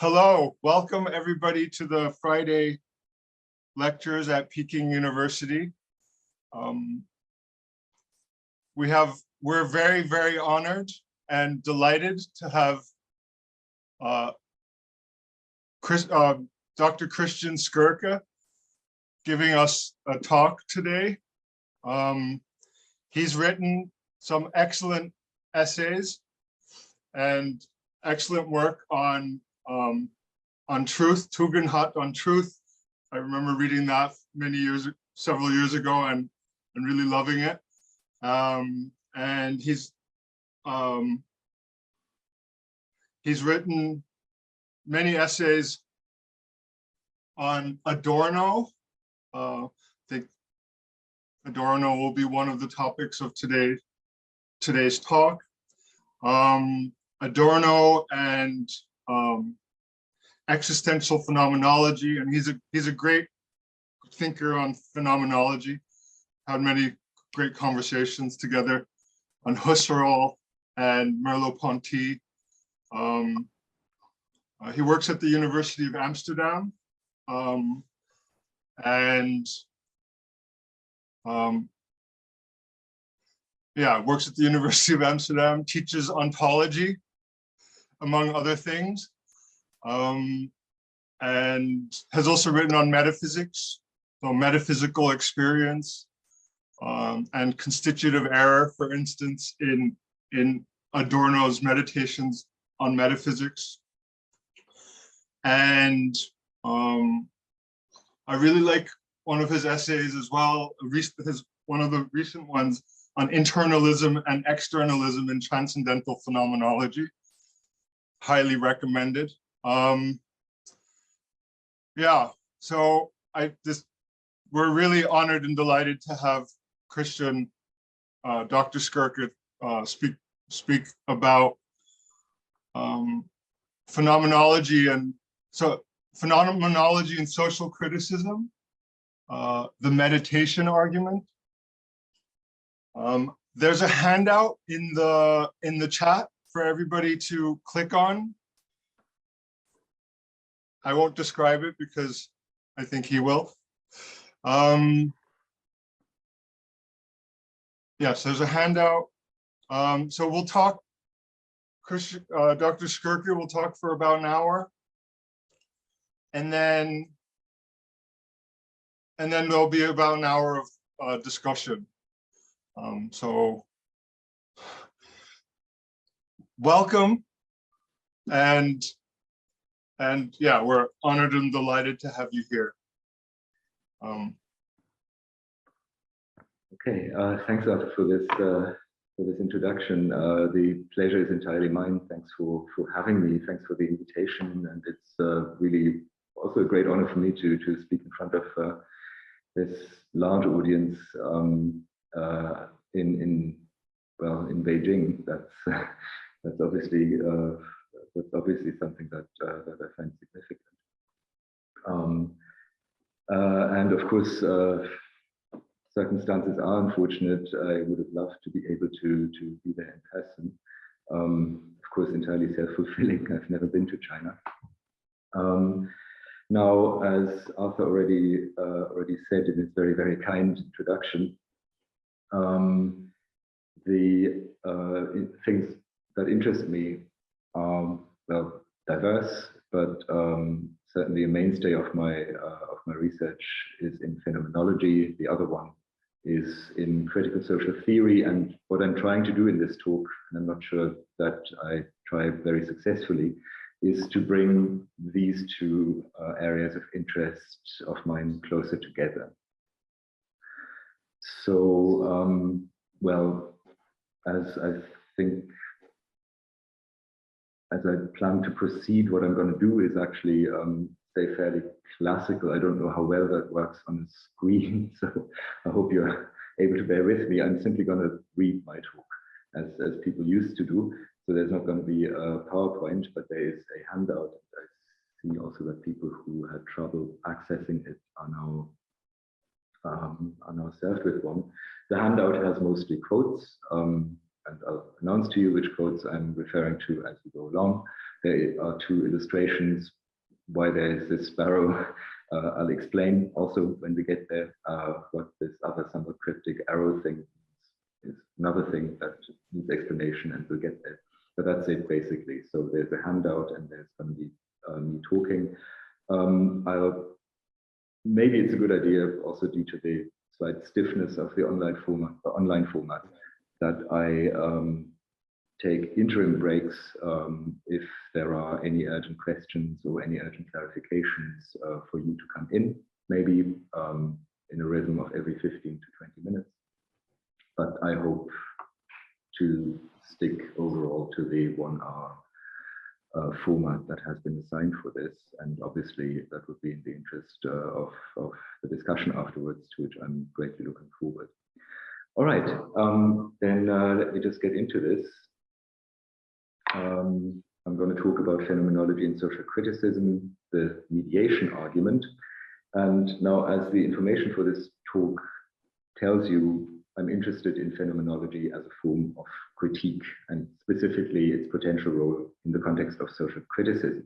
Hello, welcome everybody to the Friday lectures at Peking University. We're very, very honored and delighted to have Dr. Christian Skirka giving us a talk today. He's written some excellent essays and excellent work on truth, Tugendhat on truth. I remember reading that several years ago and really loving it. And he's written many essays on Adorno. I think Adorno will be one of the topics of today's talk. Adorno and existential phenomenology, and he's a great thinker on phenomenology. Had many great conversations together on Husserl and Merleau-Ponty. He works at the University of Amsterdam, works at the University of Amsterdam, teaches ontology, among other things, and has also written on metaphysics, so metaphysical experience, and constitutive error, for instance, in Adorno's Meditations on Metaphysics. And I really like one of his essays as well, one of the recent ones on internalism and externalism in transcendental phenomenology. Highly recommended. So we're really honored and delighted to have Christian, Dr. Skirka, speak about phenomenology and social criticism, the meditation argument. There's a handout in the chat for everybody to click on. I won't describe it because I think he will. Yes, there's a handout. So we'll talk, Dr. Skirka will talk for about an hour. And then there'll be about an hour of discussion. So welcome, and yeah, we're honored and delighted to have you here. Okay, thanks a lot for this introduction. The pleasure is entirely mine. Thanks for having me. Thanks for the invitation, and it's really also a great honor for me to speak in front of this large audience in Beijing. That's obviously something that I find significant. And of course, circumstances are unfortunate. I would have loved to be able to be there in person. Of course, entirely self-fulfilling. I've never been to China. Now, as Arthur already said in his very, very kind introduction, the things that interest me are, well, diverse, but certainly a mainstay of my research is in phenomenology. The other one is in critical social theory, and what I'm trying to do in this talk, and I'm not sure that I try very successfully, is to bring these two areas of interest of mine closer together. So, well, as I plan to proceed, what I'm going to do is actually stay fairly classical. I don't know how well that works on a screen, so I hope you're able to bear with me. I'm simply going to read my talk as people used to do. So there's not going to be a PowerPoint, but there is a handout. I see also that people who had trouble accessing it are now served with one. The handout has mostly quotes, and I'll announce to you which quotes I'm referring to as we go along. There are two illustrations why there is this sparrow. I'll explain also when we get there what this other somewhat cryptic arrow thing is another thing that needs explanation, and we'll get there. But that's it basically. So there's a handout and there's going to be me talking. Maybe it's a good idea also due to the slight stiffness of the online format that I take interim breaks if there are any urgent questions or any urgent clarifications for you to come in, maybe in a rhythm of every 15 to 20 minutes. But I hope to stick overall to the 1 hour format that has been assigned for this, and obviously that would be in the interest of the discussion afterwards, to which I'm greatly looking forward. All right, then let me just get into this. I'm going to talk about phenomenology and social criticism, the mediation argument. And now, as the information for this talk tells you, I'm interested in phenomenology as a form of critique, and specifically its potential role in the context of social criticism.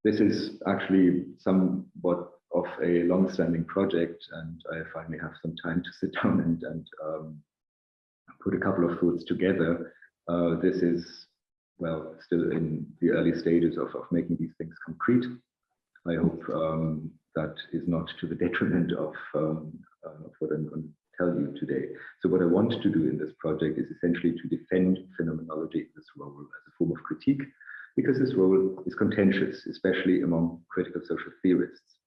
This is actually somewhat of a long-standing project, and I finally have some time to sit down and put a couple of thoughts together. This is, well, still in the early stages of making these things concrete. I hope that is not to the detriment of what I'm going to tell you today. So what I want to do in this project is essentially to defend phenomenology in this role as a form of critique, because this role is contentious, especially among critical social theorists.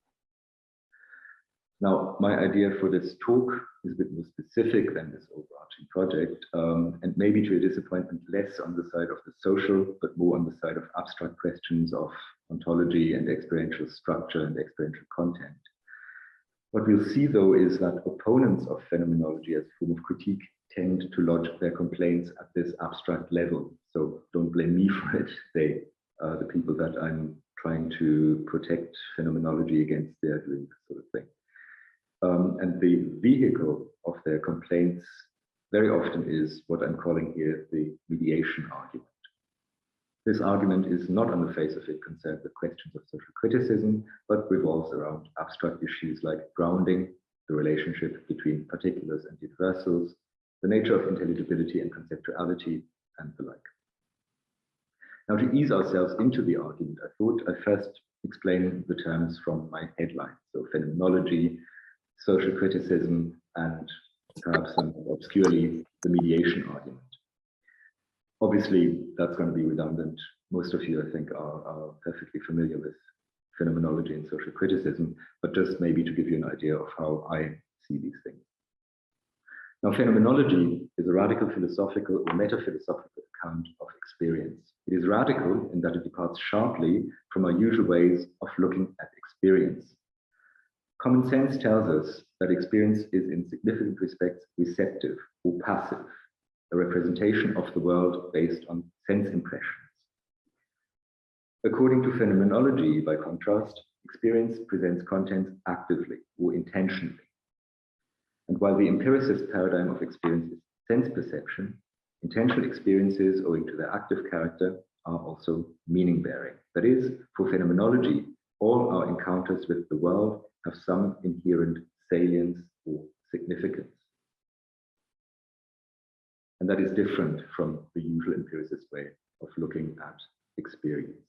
Now, my idea for this talk is a bit more specific than this overarching project, and maybe to a disappointment less on the side of the social, but more on the side of abstract questions of ontology and experiential structure and experiential content. What we'll see, though, is that opponents of phenomenology as a form of critique tend to lodge their complaints at this abstract level. So don't blame me for it. They are the people that I'm trying to protect phenomenology against. They are doing this sort of thing. And the vehicle of their complaints very often is what I'm calling here the mediation argument. This argument is not on the face of it concerned with questions of social criticism, but revolves around abstract issues like grounding, the relationship between particulars and universals, the nature of intelligibility and conceptuality, and the like. Now, to ease ourselves into the argument, I thought I'd first explain the terms from my headline. So phenomenology, social criticism, and perhaps somewhat obscurely, the mediation argument. Obviously, that's going to be redundant. Most of you, I think, are perfectly familiar with phenomenology and social criticism, but just maybe to give you an idea of how I see these things. Now, phenomenology is a radical philosophical or metaphilosophical account of experience. It is radical in that it departs sharply from our usual ways of looking at experience. Common sense tells us that experience is in significant respects receptive or passive, a representation of the world based on sense impressions. According to phenomenology, by contrast, experience presents content actively or intentionally. And while the empiricist paradigm of experience is sense perception, intentional experiences, owing to their active character, are also meaning-bearing. That is, for phenomenology, all our encounters with the world have some inherent salience or significance. And that is different from the usual empiricist way of looking at experience.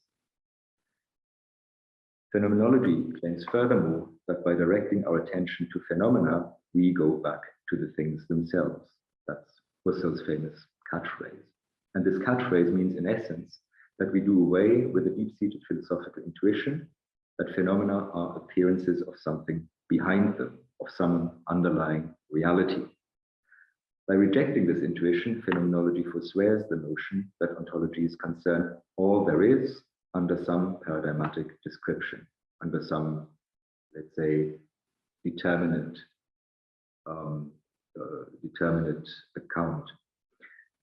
Phenomenology claims furthermore that by directing our attention to phenomena, we go back to the things themselves. That's Husserl's famous catchphrase. And this catchphrase means, in essence, that we do away with a deep-seated philosophical intuition that phenomena are appearances of something behind them, of some underlying reality. By rejecting this intuition, phenomenology forswears the notion that ontologies concern all there is under some paradigmatic description, under some, let's say, determinate account.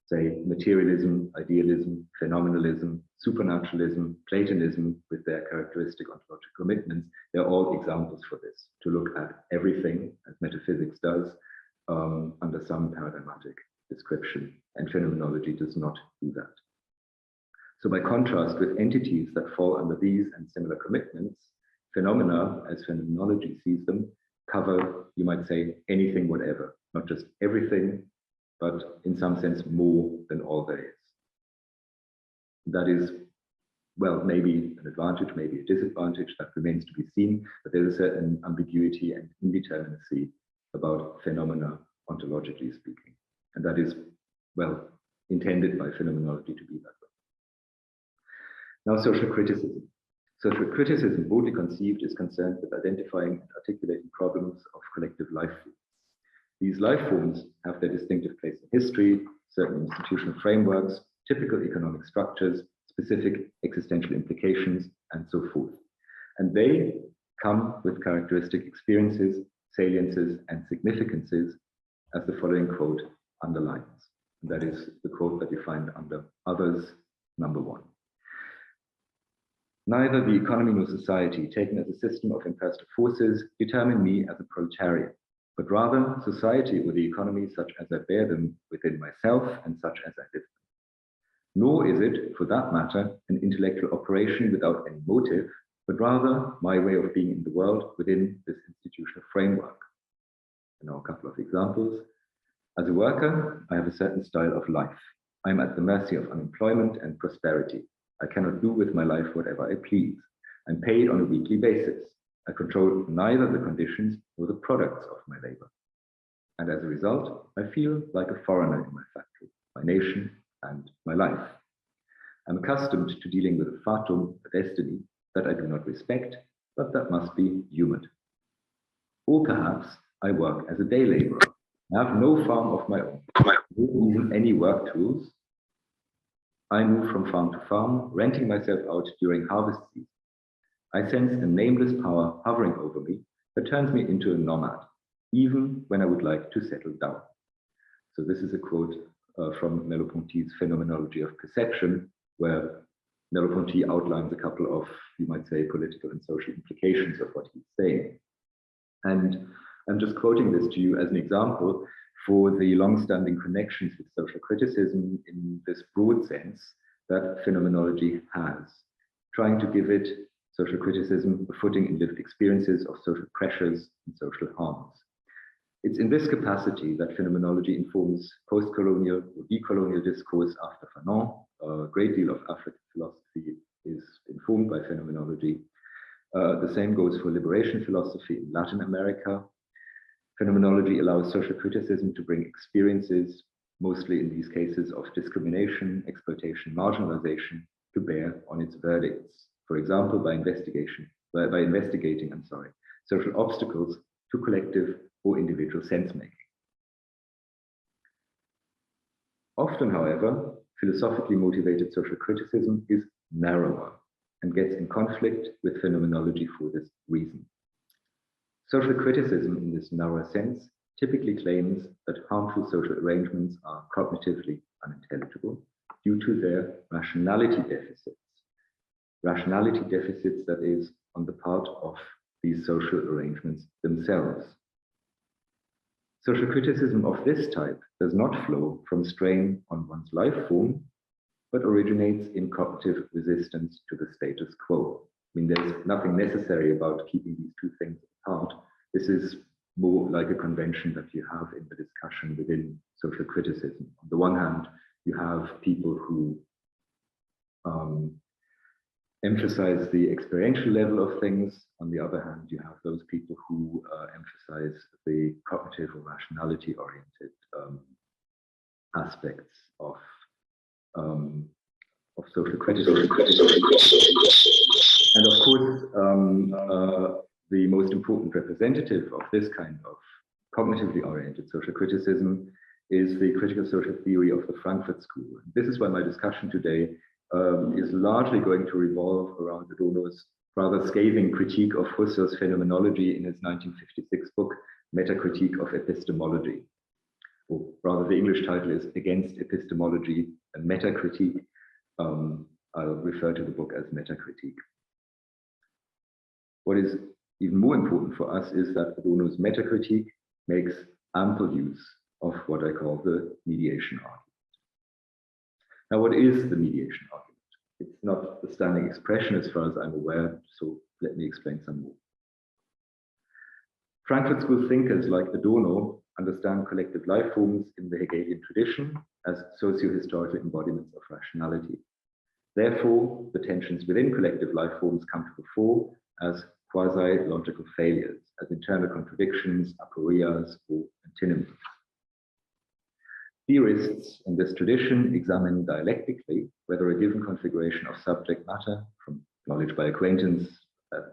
Say materialism, idealism, phenomenalism, supernaturalism, Platonism with their characteristic ontological commitments, they're all examples for this, to look at everything, as metaphysics does, under some paradigmatic description, and phenomenology does not do that. So by contrast with entities that fall under these and similar commitments, phenomena, as phenomenology sees them, cover, you might say, anything, whatever, not just everything, but in some sense more than all there is. That is, well, maybe an advantage, maybe a disadvantage, that remains to be seen, but there's a certain ambiguity and indeterminacy about phenomena, ontologically speaking. And that is, well, intended by phenomenology to be that way. Now, social criticism. Social criticism, broadly conceived, is concerned with identifying and articulating problems of collective life forms. These life forms have their distinctive place in history, certain institutional frameworks, typical economic structures, specific existential implications, and so forth. And they come with characteristic experiences, saliences, and significances, as the following quote underlines. And that is the quote that you find under Others, number 1. Neither the economy nor society, taken as a system of impersonal forces, determine me as a proletariat, but rather society or the economy such as I bear them within myself and such as I live them. Nor is it, for that matter, an intellectual operation without any motive, but rather my way of being in the world within this institutional framework. And now a couple of examples. As a worker, I have a certain style of life. I am at the mercy of unemployment and prosperity. I cannot do with my life whatever I please. I'm paid on a weekly basis. I control neither the conditions nor the products of my labor. And as a result, I feel like a foreigner in my factory, my nation, and my life. I'm accustomed to dealing with a fatum, a destiny, that I do not respect, but that must be humoured. Or perhaps I work as a day labourer. I have no farm of my own, not even any work tools. I move from farm to farm, renting myself out during harvest season. I sense a nameless power hovering over me that turns me into a nomad, even when I would like to settle down. So this is a quote from Merleau-Ponty's Phenomenology of Perception, where Merleau-Ponty outlines a couple of, you might say, political and social implications of what he's saying. And I'm just quoting this to you as an example for the long-standing connections with social criticism in this broad sense that phenomenology has, trying to give it, social criticism, a footing in lived experiences of social pressures and social harms. It's in this capacity that phenomenology informs post-colonial or decolonial discourse after Fanon. A great deal of African philosophy is informed by phenomenology. The same goes for liberation philosophy in Latin America. Phenomenology allows social criticism to bring experiences, mostly in these cases of discrimination, exploitation, marginalization, to bear on its verdicts. For example, by investigating social obstacles to collective or individual sense-making. Often, however, philosophically motivated social criticism is narrower and gets in conflict with phenomenology for this reason. Social criticism in this narrower sense typically claims that harmful social arrangements are cognitively unintelligible due to their rationality deficits. Rationality deficits, that is, on the part of these social arrangements themselves. Social criticism of this type does not flow from strain on one's life form, but originates in cognitive resistance to the status quo. I mean, there's nothing necessary about keeping these two things apart. This is more like a convention that you have in the discussion within social criticism. On the one hand, you have people who emphasize the experiential level of things. On the other hand, you have those people who emphasize the cognitive or rationality-oriented aspects of social criticism. And of course, the most important representative of this kind of cognitively oriented social criticism is the critical social theory of the Frankfurt School. This is why my discussion today is largely going to revolve around Adorno's rather scathing critique of Husserl's phenomenology in his 1956 book, Metacritique of Epistemology. Or rather, the English title is Against Epistemology and Metacritique. I'll refer to the book as Metacritique. What is even more important for us is that Adorno's Metacritique makes ample use of what I call the mediation argument. Now, what is the mediation argument? it's not the standing expression as far as I'm aware, so let me explain some more. Frankfurt School thinkers like Adorno understand collective life forms in the Hegelian tradition as socio-historical embodiments of rationality. Therefore, the tensions within collective life forms come to the fore as quasi-logical failures, as internal contradictions, aporias, or antinomies. Theorists in this tradition examine dialectically whether a given configuration of subject matter, from knowledge by acquaintance at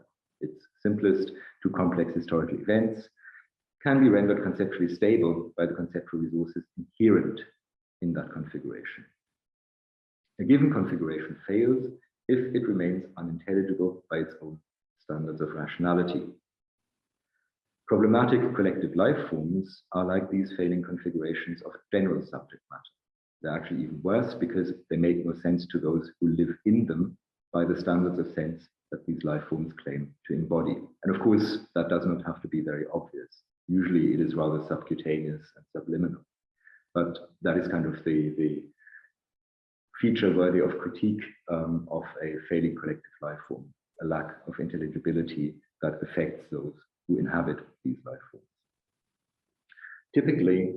its simplest to complex historical events, can be rendered conceptually stable by the conceptual resources inherent in that configuration. A given configuration fails if it remains unintelligible by its own standards of rationality. Problematic collective life forms are like these failing configurations of general subject matter. They're actually even worse because they make no sense to those who live in them by the standards of sense that these life forms claim to embody. And of course, that does not have to be very obvious. Usually it is rather subcutaneous and subliminal. But that is kind of the feature worthy of critique of a failing collective life form, a lack of intelligibility that affects those who inhabit these life forms. Typically,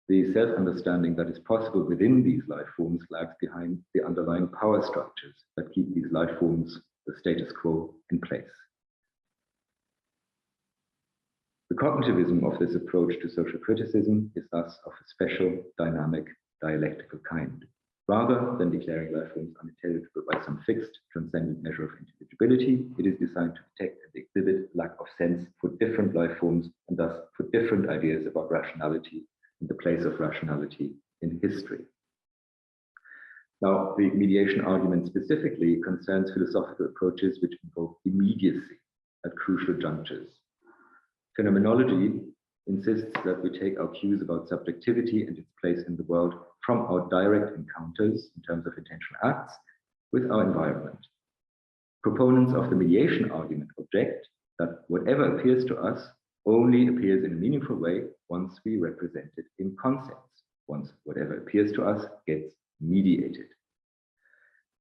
the self-understanding that is possible within these life forms lags behind the underlying power structures that keep these life forms, the status quo, in place. The cognitivism of this approach to social criticism is thus of a special, dynamic, dialectical kind. Rather than declaring life forms unintelligible by some fixed, transcendent measure of intelligibility, it is designed to detect and exhibit lack of sense for different life forms and thus for different ideas about rationality and the place of rationality in history. Now, the mediation argument specifically concerns philosophical approaches which involve immediacy at crucial junctures. Phenomenology insists that we take our cues about subjectivity and its place in the world from our direct encounters in terms of intentional acts with our environment. Proponents of the mediation argument object that whatever appears to us only appears in a meaningful way once we represent it in concepts, once whatever appears to us gets mediated.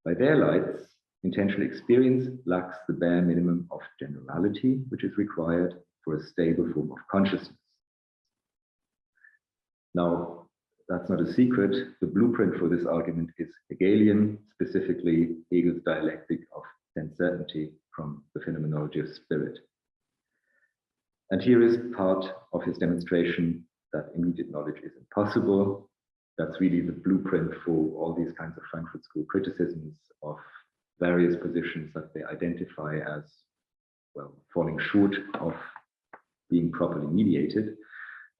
By their lights, intentional experience lacks the bare minimum of generality, which is required for a stable form of consciousness. Now, that's not a secret. The blueprint for this argument is Hegelian, specifically Hegel's dialectic of sense certainty from the Phenomenology of Spirit. And here is part of his demonstration that immediate knowledge is impossible. That's really the blueprint for all these kinds of Frankfurt School criticisms of various positions that they identify as, well, falling short of being properly mediated.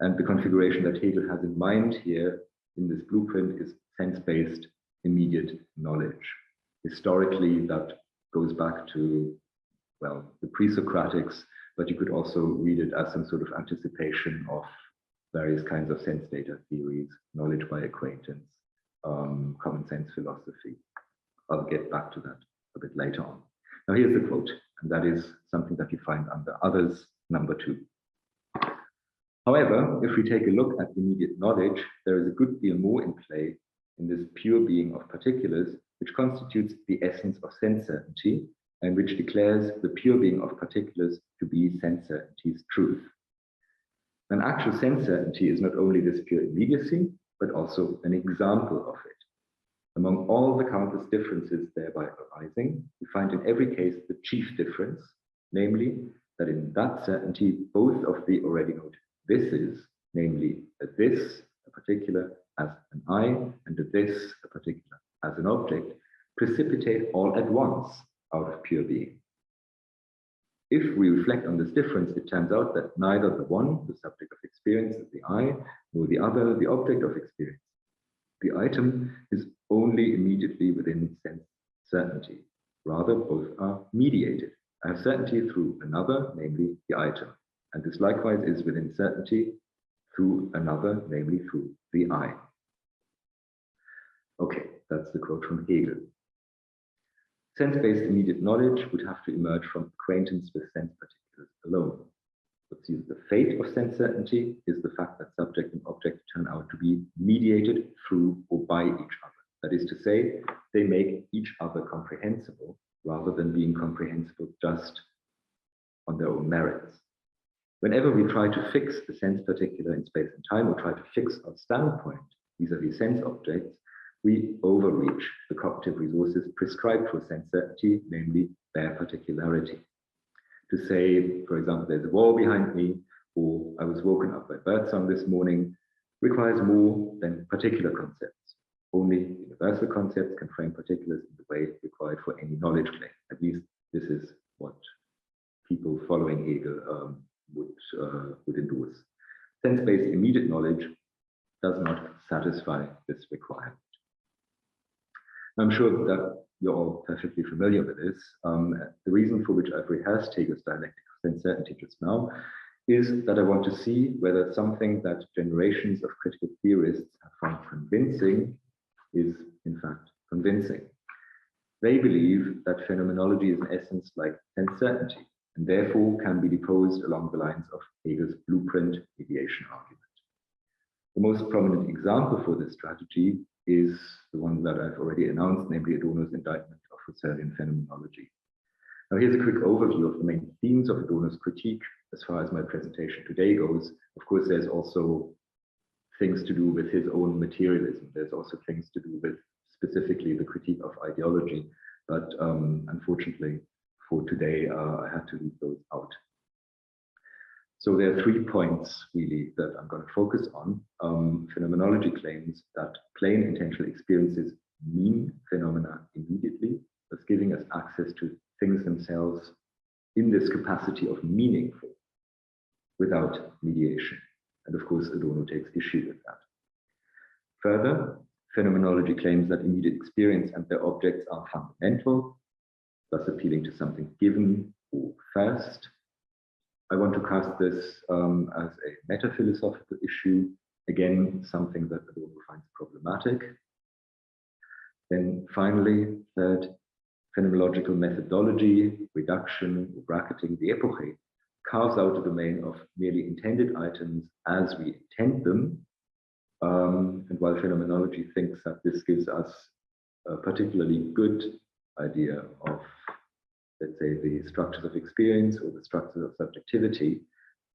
And the configuration that Hegel has in mind here in this blueprint is sense-based immediate knowledge. Historically, that goes back to, well, the pre-Socratics, but you could also read it as some sort of anticipation of various kinds of sense data theories, knowledge by acquaintance, common sense philosophy. I'll get back to that a bit later on. Now here's the quote, and that is something that you find under Others, number 2. However, if we take a look at immediate knowledge, there is a good deal more in play in this pure being of particulars, which constitutes the essence of sense certainty, and which declares the pure being of particulars to be sense certainty's truth. An actual sense certainty is not only this pure immediacy, but also an example of it. Among all the countless differences thereby arising, we find in every case the chief difference, namely that in that certainty, both of the already noted thises, namely a this, a particular, as an I, and a this, a particular, as an object, precipitate all at once out of pure being. If we reflect on this difference, it turns out that neither the one, the subject of experience, the I, nor the other, the object of experience. The item is only immediately within sense certainty. Rather, both are mediated. I have certainty through another, namely the item. And this likewise is within certainty through another, namely through the I. Okay, that's the quote from Hegel. Sense-based immediate knowledge would have to emerge from acquaintance with sense particulars alone. But the fate of sense certainty is the fact that subject and object turn out to be mediated through or by each other. That is to say, they make each other comprehensible rather than being comprehensible just on their own merits. Whenever we try to fix the sense particular in space and time, or try to fix our standpoint vis-a-vis sense objects, we overreach the cognitive resources prescribed for sense certainty, namely their particularity. To say, for example, there's a wall behind me, or I was woken up by birdsong this morning, requires more than particular concepts. Only universal concepts can frame particulars in the way required for any knowledge claim. At least this is what people following Hegel would endorse. Sense-based immediate knowledge does not satisfy this requirement. I'm sure that you're all perfectly familiar with this. The reason for which I've rehearsed Hegel's dialectic of sense certainty just now is that I want to see whether something that generations of critical theorists have found convincing is in fact convincing. They believe that phenomenology is in essence like sense certainty, and therefore can be deposed along the lines of Hegel's blueprint mediation argument. The most prominent example for this strategy is the one that I've already announced, namely Adorno's indictment of Husserlian phenomenology. Now here's a quick overview of the main themes of Adorno's critique as far as my presentation today goes. Of course, there's also things to do with his own materialism. There's also things to do with specifically the critique of ideology, but unfortunately for today, I had to leave those out. So there are 3 points really that I'm going to focus on. Phenomenology claims that plain intentional experiences mean phenomena immediately, thus giving us access to things themselves in this capacity of meaningful without mediation. And of course, Adorno takes issue with that. Further, phenomenology claims that immediate experience and their objects are fundamental, thus appealing to something given or first. I want to cast this as a meta-philosophical issue, again, something that Adorno finds problematic. Then finally, third, phenomenological methodology, reduction, or bracketing, the epoche, carves out a domain of merely intended items as we intend them. And while phenomenology thinks that this gives us a particularly good idea of, let's say, the structures of experience or the structures of subjectivity,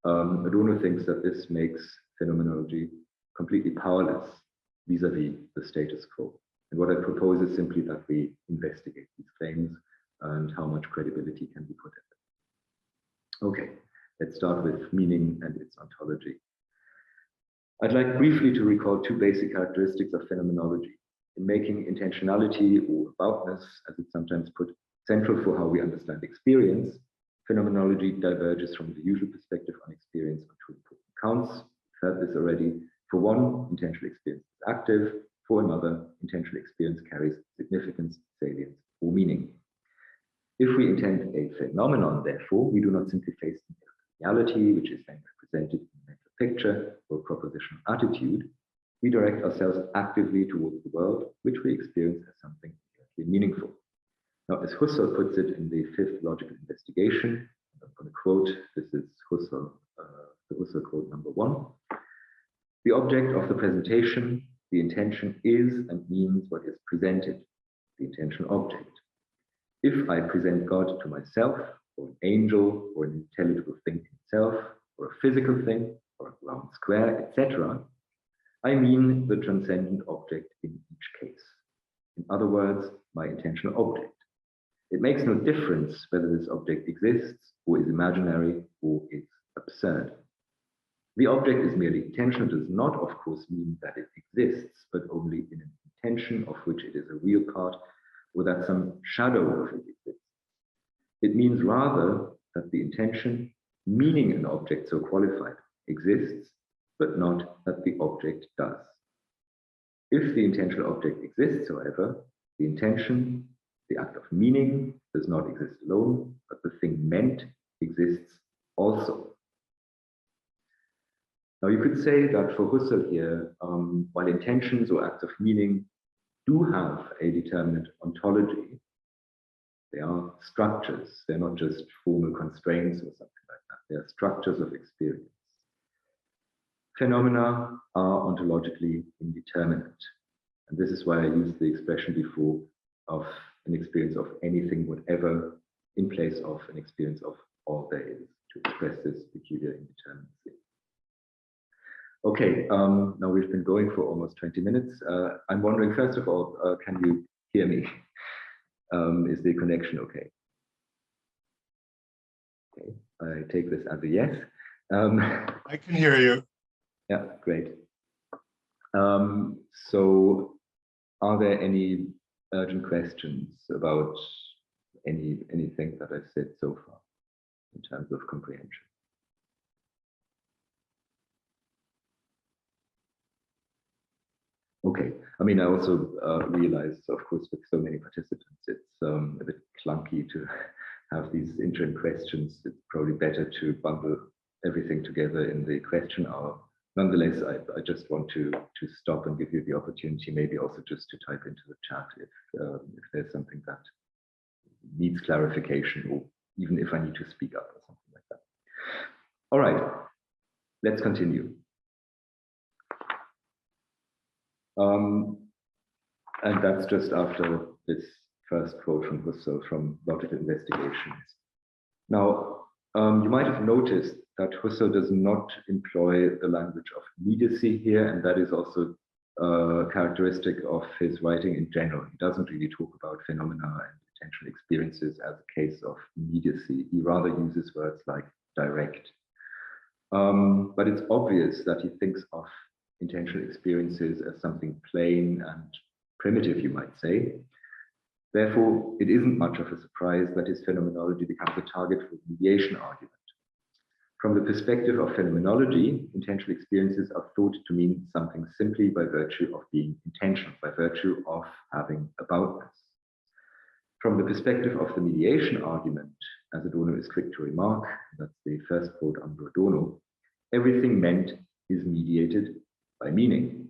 Adorno thinks that this makes phenomenology completely powerless vis-a-vis the status quo. And what I propose is simply that we investigate these claims and how much credibility can be put in them. Okay, let's start with meaning and its ontology. I'd like briefly to recall 2 basic characteristics of phenomenology. In making intentionality or aboutness, as it's sometimes put, central for how we understand experience, phenomenology diverges from the usual perspective on experience on 2 important counts. We've heard this already. For one, intentional experience is active. For another, intentional experience carries significance, salience, or meaning. If we intend a phenomenon, therefore, we do not simply face reality, which is then represented in a mental picture or a propositional attitude. We direct ourselves actively towards the world, which we experience as something meaningful. Now, as Husserl puts it in the 5th logical investigation, I'm going to quote, this is Husserl, the Husserl quote number 1. The object of the presentation, the intention is and means what is presented, the intentional object. If I present God to myself, or an angel, or an intelligible thing itself, or a physical thing, or a round square, etc., I mean the transcendent object in each case. In other words, my intentional object. It makes no difference whether this object exists, or is imaginary, or is absurd. The object is merely intentional, does not, of course, mean that it exists, but only in an intention of which it is a real part, or that some shadow of it exists. It means rather that the intention, meaning an object so qualified, exists, but not that the object does. If the intentional object exists, however, the intention, the act of meaning, does not exist alone, but the thing meant exists also. Now, you could say that for Husserl here, while intentions or acts of meaning do have a determinate ontology, they are structures. They're not just formal constraints or something like that. They are structures of experience. Phenomena are ontologically indeterminate. And this is why I used the expression before of an experience of anything, whatever, in place of an experience of all there is, to express this peculiar indeterminacy. Okay, now we've been going for almost 20 minutes. I'm wondering, first of all, can you hear me? Is the connection okay? Okay, I take this as a yes. I can hear you. Yeah, great. So are there any urgent questions about anything that I've said so far in terms of comprehension? Okay, I mean, I also realize, of course, with so many participants, it's a bit clunky to have these interim questions. It's probably better to bundle everything together in the question hour. Nonetheless, I just want to stop and give you the opportunity, maybe also just to type into the chat if there's something that needs clarification, or even if I need to speak up or something like that. All right, let's continue. And that's just after this first quote from Husserl from Logical Investigations. Now, you might have noticed that Husserl does not employ the language of immediacy here, and that is also characteristic of his writing in general. He doesn't really talk about phenomena and potential experiences as a case of immediacy. He rather uses words like direct. But it's obvious that he thinks of intentional experiences as something plain and primitive, you might say. Therefore, it isn't much of a surprise that his phenomenology becomes a target for mediation argument. From the perspective of phenomenology, intentional experiences are thought to mean something simply by virtue of being intentional, by virtue of having aboutness. From the perspective of the mediation argument, as Adorno is quick to remark, that's the first quote under Adorno, everything meant is mediated by meaning.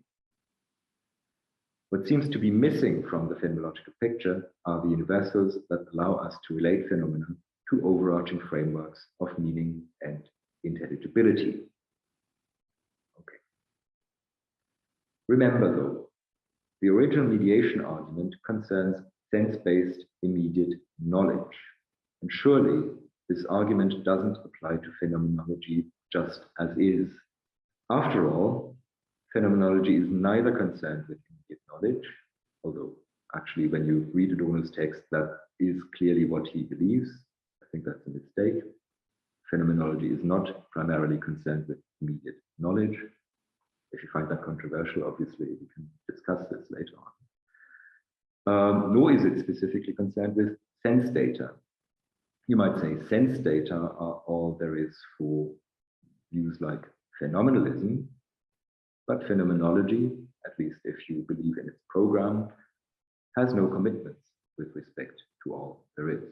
What seems to be missing from the phenomenological picture are the universals that allow us to relate phenomena to overarching frameworks of meaning and intelligibility. Okay. Remember though, the original mediation argument concerns sense-based immediate knowledge. And surely this argument doesn't apply to phenomenology just as is. After all, phenomenology is neither concerned with immediate knowledge, although actually when you read Adorno's text, that is clearly what he believes. I think that's a mistake. Phenomenology is not primarily concerned with immediate knowledge. If you find that controversial, obviously we can discuss this later on. Nor is it specifically concerned with sense data. You might say sense data are all there is for views like phenomenalism, but phenomenology, at least if you believe in its program, has no commitments with respect to all there is.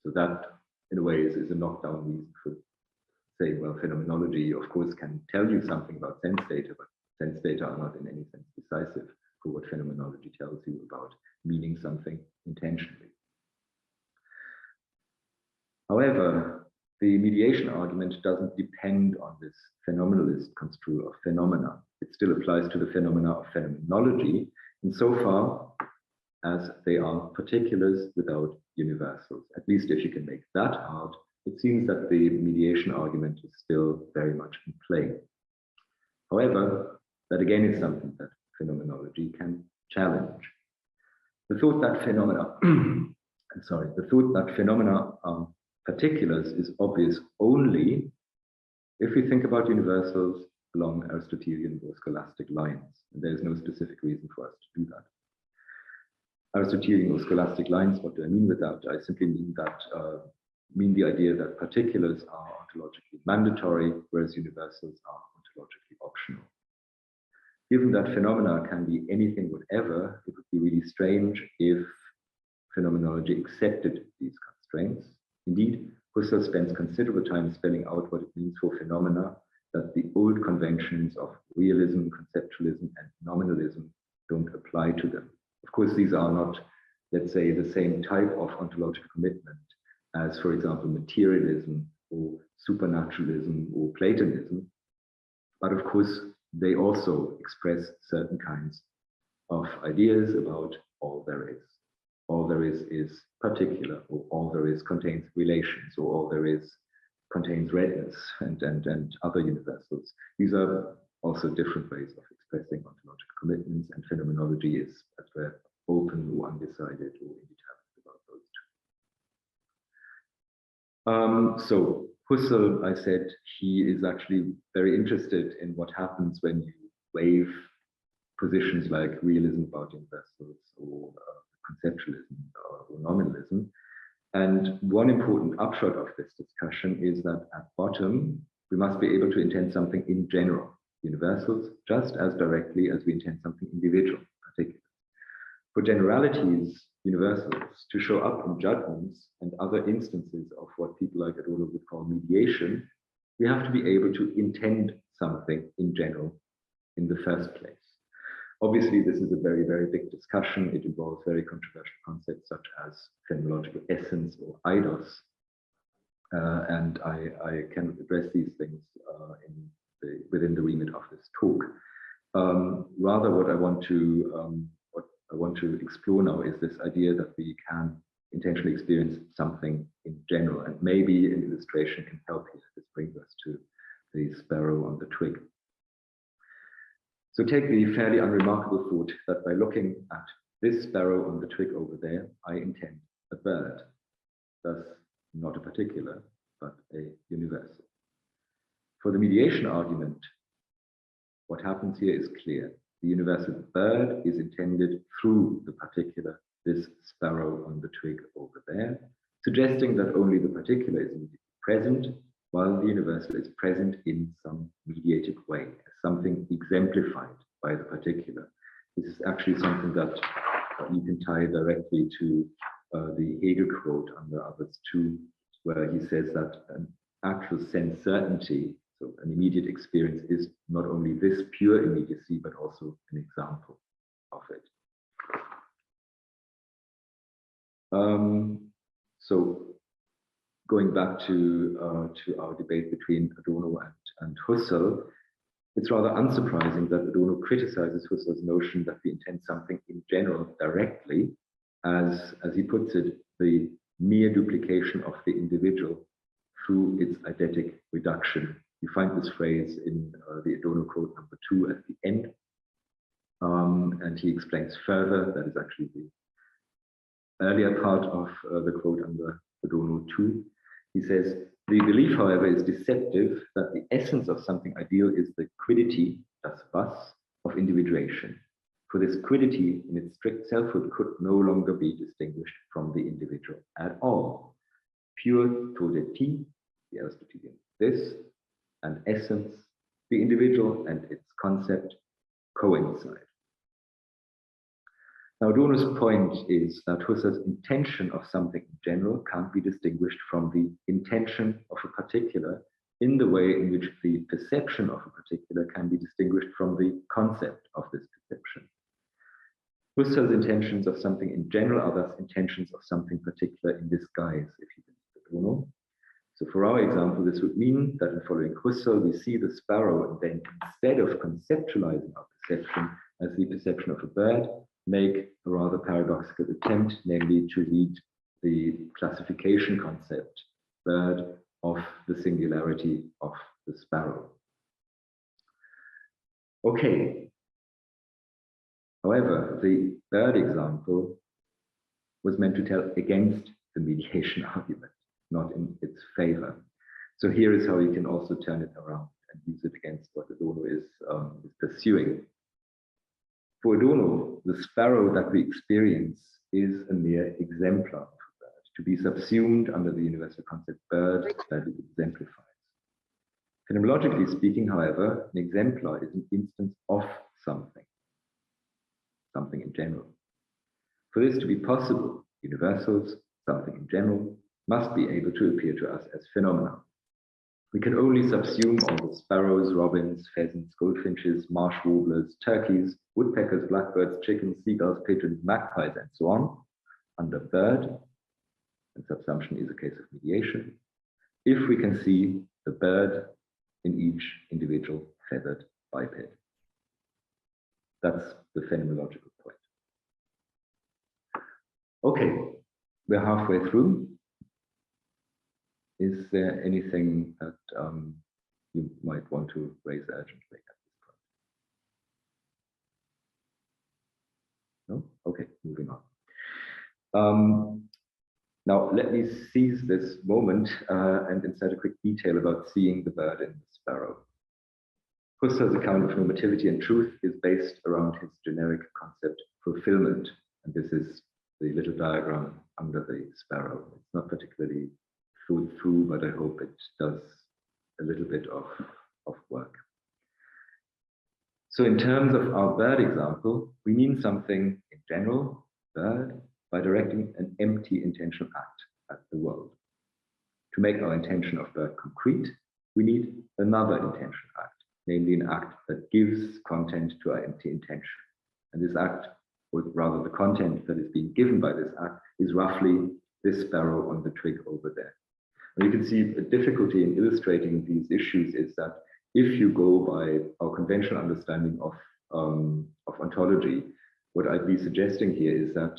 So that, in a way, is a knockdown reason for saying, well, phenomenology, of course, can tell you something about sense data, but sense data are not in any sense decisive for what phenomenology tells you about meaning something intentionally. However, the mediation argument doesn't depend on this phenomenalist construal of phenomena. It still applies to the phenomena of phenomenology insofar as they are particulars without universals. At least if you can make that out, it seems that the mediation argument is still very much in play. However, that again is something that phenomenology can challenge. The thought that phenomena, the thought that phenomena are particulars is obvious only if we think about universals along Aristotelian or scholastic lines. And there's no specific reason for us to do that. Aristotelian or scholastic lines, what do I mean with that? I simply mean that mean the idea that particulars are ontologically mandatory, whereas universals are ontologically optional. Given that phenomena can be anything whatever, it would be really strange if phenomenology accepted these constraints. Indeed, Husserl spends considerable time spelling out what it means for phenomena that the old conventions of realism, conceptualism, and nominalism don't apply to them. Of course, these are not, let's say, the same type of ontological commitment as, for example, materialism or supernaturalism or Platonism. But of course, they also express certain kinds of ideas about all there is. All there is particular, or all there is contains relations, or all there is contains redness and other universals. These are also different ways of expressing ontological commitments, and phenomenology is as well open or undecided or indeterminate about those two. So Husserl, I said, he is actually very interested in what happens when you waive positions like realism about universals or conceptualism or nominalism. And one important upshot of this discussion is that at bottom, we must be able to intend something in general, universals, just as directly as we intend something individual, particular. For generalities, universals, to show up in judgments and other instances of what people like Adorno would call mediation, we have to be able to intend something in general in the first place. Obviously, this is a very, very big discussion. It involves very controversial concepts such as phenomenological essence or eidos. And I cannot address these things within the remit of this talk. Rather, what I want to explore now is this idea that we can intentionally experience something in general, and maybe an illustration can help here. This brings us to the sparrow on the twig. So take the fairly unremarkable thought that by looking at this sparrow on the twig over there, I intend a bird, thus not a particular, but a universal. For the mediation argument, what happens here is clear. The universal bird is intended through the particular, this sparrow on the twig over there, suggesting that only the particular is present, while the universal is present in some mediated way, as something exemplified by the particular. This is actually something that you can tie directly to the Hegel quote under others too, where he says that an actual sense certainty, so an immediate experience, is not only this pure immediacy, but also an example of it. So going back to our debate between Adorno and Husserl, it's rather unsurprising that Adorno criticizes Husserl's notion that we intend something in general directly, as he puts it, the mere duplication of the individual through its eidetic reduction. You find this phrase in the Adorno quote number 2 at the end, and he explains further, that is actually the earlier part of the quote under Adorno 2. He says, the belief, however, is deceptive that the essence of something ideal is the quiddity, das was, of individuation. For this quiddity in its strict selfhood could no longer be distinguished from the individual at all. Pure todeti, the Aristotelian this, and essence, the individual and its concept coincide. Now, Adorno's point is that Husserl's intention of something in general can't be distinguished from the intention of a particular in the way in which the perception of a particular can be distinguished from the concept of this perception. Husserl's intentions of something in general are thus intentions of something particular in disguise, if you believe Adorno. So for our example, this would mean that in following Husserl, we see the sparrow and then, instead of conceptualizing our perception as the perception of a bird, make a rather paradoxical attempt, namely to read the classification concept, bird, of the singularity of the sparrow. Okay. However, the bird example was meant to tell against the mediation argument, not in its favor. So here is how you can also turn it around and use it against what Adorno is pursuing. For Adorno, the sparrow that we experience is a mere exemplar of a bird, to be subsumed under the universal concept bird that it exemplifies. Phenomenologically speaking, however, an exemplar is an instance of something in general. For this to be possible, universals, something in general, must be able to appear to us as phenomena. We can only subsume all the sparrows, robins, pheasants, goldfinches, marsh warblers, turkeys, woodpeckers, blackbirds, chickens, seagulls, pigeons, magpies, and so on, under bird, and subsumption is a case of mediation, if we can see the bird in each individual feathered biped. That's the phenomenological point. Okay, we're halfway through. Is there anything that you might want to raise urgently at this point? No? Okay, moving on. Now, let me seize this moment and insert a quick detail about seeing the bird in the sparrow. Husserl's account of normativity and truth is based around his generic concept fulfillment, and this is the little diagram under the sparrow. It's not particularly thought through, but I hope it does a little bit of work. So in terms of our bird example, we mean something in general, bird, by directing an empty intentional act at the world. To make our intention of bird concrete, we need another intentional act, namely an act that gives content to our empty intention. And this act, or rather the content that is being given by this act, is roughly this sparrow on the twig over there. And you can see a difficulty in illustrating these issues is that if you go by our conventional understanding of ontology, what I'd be suggesting here is that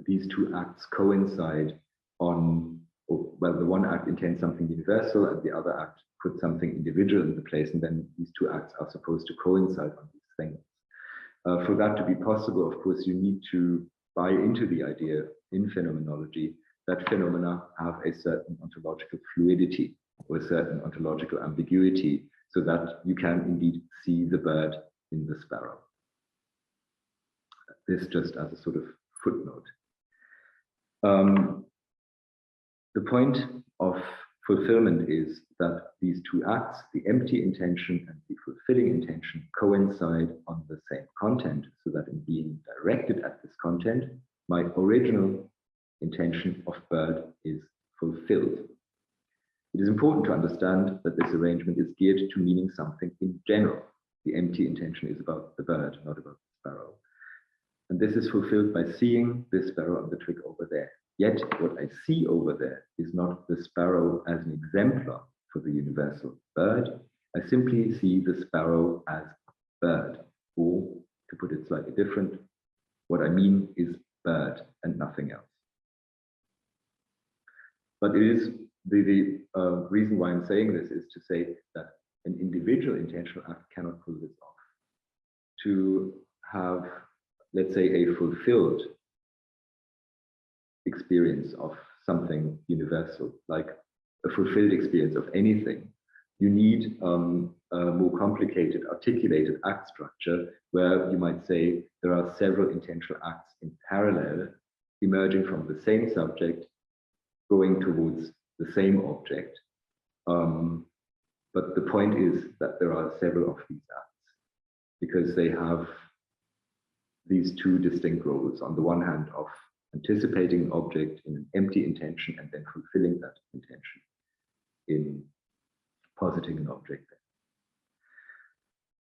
these two acts coincide on, well, the one act intends something universal and the other act puts something individual in the place, and then these two acts are supposed to coincide on these things. For that to be possible, of course, you need to buy into the idea in phenomenology that phenomena have a certain ontological fluidity or a certain ontological ambiguity, so that you can indeed see the bird in the sparrow. This just as a sort of footnote. The point of fulfillment is that these two acts, the empty intention and the fulfilling intention, coincide on the same content, so that in being directed at this content, my original intention of bird is fulfilled. It is important to understand that this arrangement is geared to meaning something in general. The empty intention is about the bird, not about the sparrow. And this is fulfilled by seeing this sparrow on the twig over there. Yet what I see over there is not the sparrow as an exemplar for the universal bird. I simply see the sparrow as bird, or to put it slightly different, what I mean is bird and nothing else. But it is the reason why I'm saying this is to say that an individual intentional act cannot pull this off. To have, let's say, a fulfilled experience of something universal, like a fulfilled experience of anything, you need a more complicated, articulated act structure where you might say there are several intentional acts in parallel emerging from the same subject, going towards the same object. But the point is that there are several of these acts because they have these two distinct roles. On the one hand, of anticipating an object in an empty intention and then fulfilling that intention in positing an object there.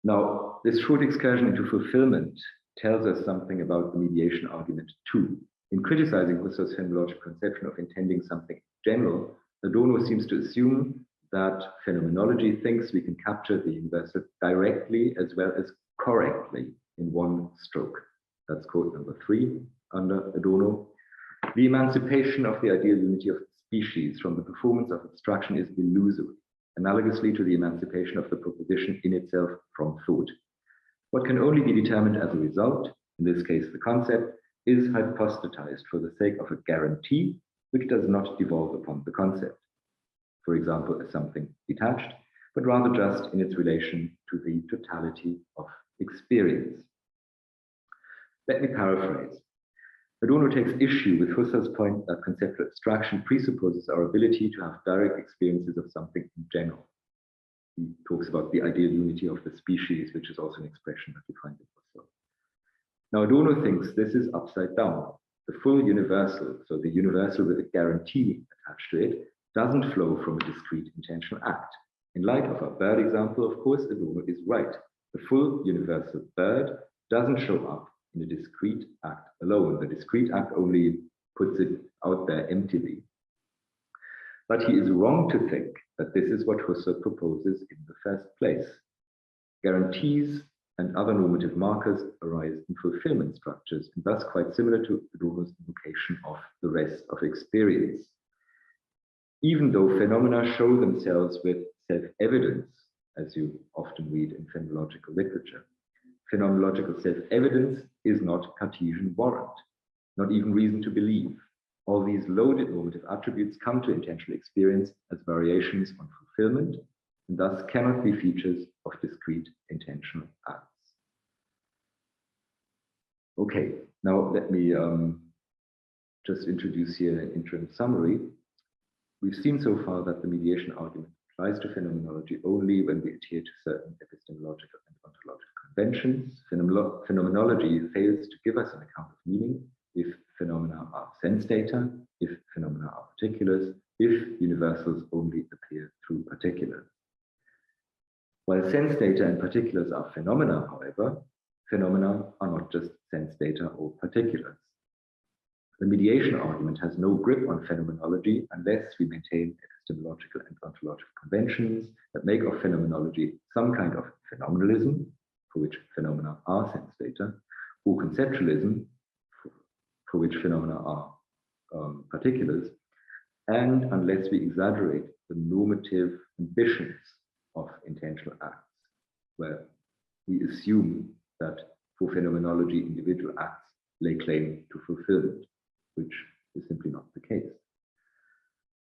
Now, this short excursion into fulfillment tells us something about the mediation argument too. In criticizing Husserl's phenomenological conception of intending something in general, Adorno seems to assume that phenomenology thinks we can capture the universal directly as well as correctly in one stroke. That's quote number 3 under Adorno. The emancipation of the ideal unity of species from the performance of abstraction is illusory, analogously to the emancipation of the proposition in itself from thought. What can only be determined as a result, in this case the concept, is hypostatized for the sake of a guarantee which does not devolve upon the concept, for example, as something detached, but rather just in its relation to the totality of experience. Let me paraphrase. Adorno takes issue with Husserl's point that conceptual abstraction presupposes our ability to have direct experiences of something in general. He talks about the ideal unity of the species, which is also an expression that you find in Husserl. Now, Adorno thinks this is upside down. The full universal, so the universal with a guarantee attached to it, doesn't flow from a discrete intentional act. In light of our bird example, of course, Adorno is right. The full universal bird doesn't show up in a discrete act alone. The discrete act only puts it out there emptily. But he is wrong to think that this is what Husserl proposes in the first place. Guarantees and other normative markers arise in fulfillment structures, and thus quite similar to Adorno's invocation of the rest of experience. Even though phenomena show themselves with self-evidence, as you often read in phenomenological literature, phenomenological self-evidence is not Cartesian warrant, not even reason to believe. All these loaded normative attributes come to intentional experience as variations on fulfillment, and thus cannot be features of discrete intentional acts. Okay, now let me just introduce here an interim summary. We've seen so far that the mediation argument applies to phenomenology only when we adhere to certain epistemological and ontological conventions. Phenomenology fails to give us an account of meaning if phenomena are sense data, if phenomena are particulars, if universals only appear through particulars. While sense data and particulars are phenomena, however, phenomena are not just sense data or particulars. The mediation argument has no grip on phenomenology unless we maintain epistemological and ontological conventions that make of phenomenology some kind of phenomenalism, for which phenomena are sense data, or conceptualism, for which phenomena are particulars, and unless we exaggerate the normative ambitions of intentional acts, where we assume that for phenomenology individual acts lay claim to fulfillment, which is simply not the case.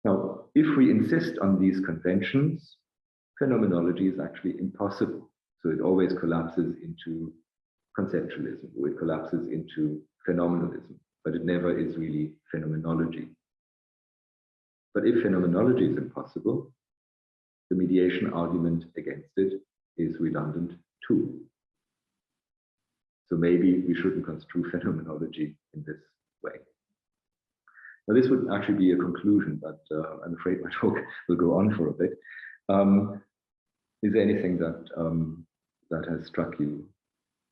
Now, if we insist on these conventions, phenomenology is actually impossible. So it always collapses into conceptualism, or it collapses into phenomenalism, but it never is really phenomenology. But if phenomenology is impossible, the mediation argument against it is redundant too. So maybe we shouldn't construe phenomenology in this way. Now, this would actually be a conclusion, but I'm afraid my talk will go on for a bit. Is there anything that that has struck you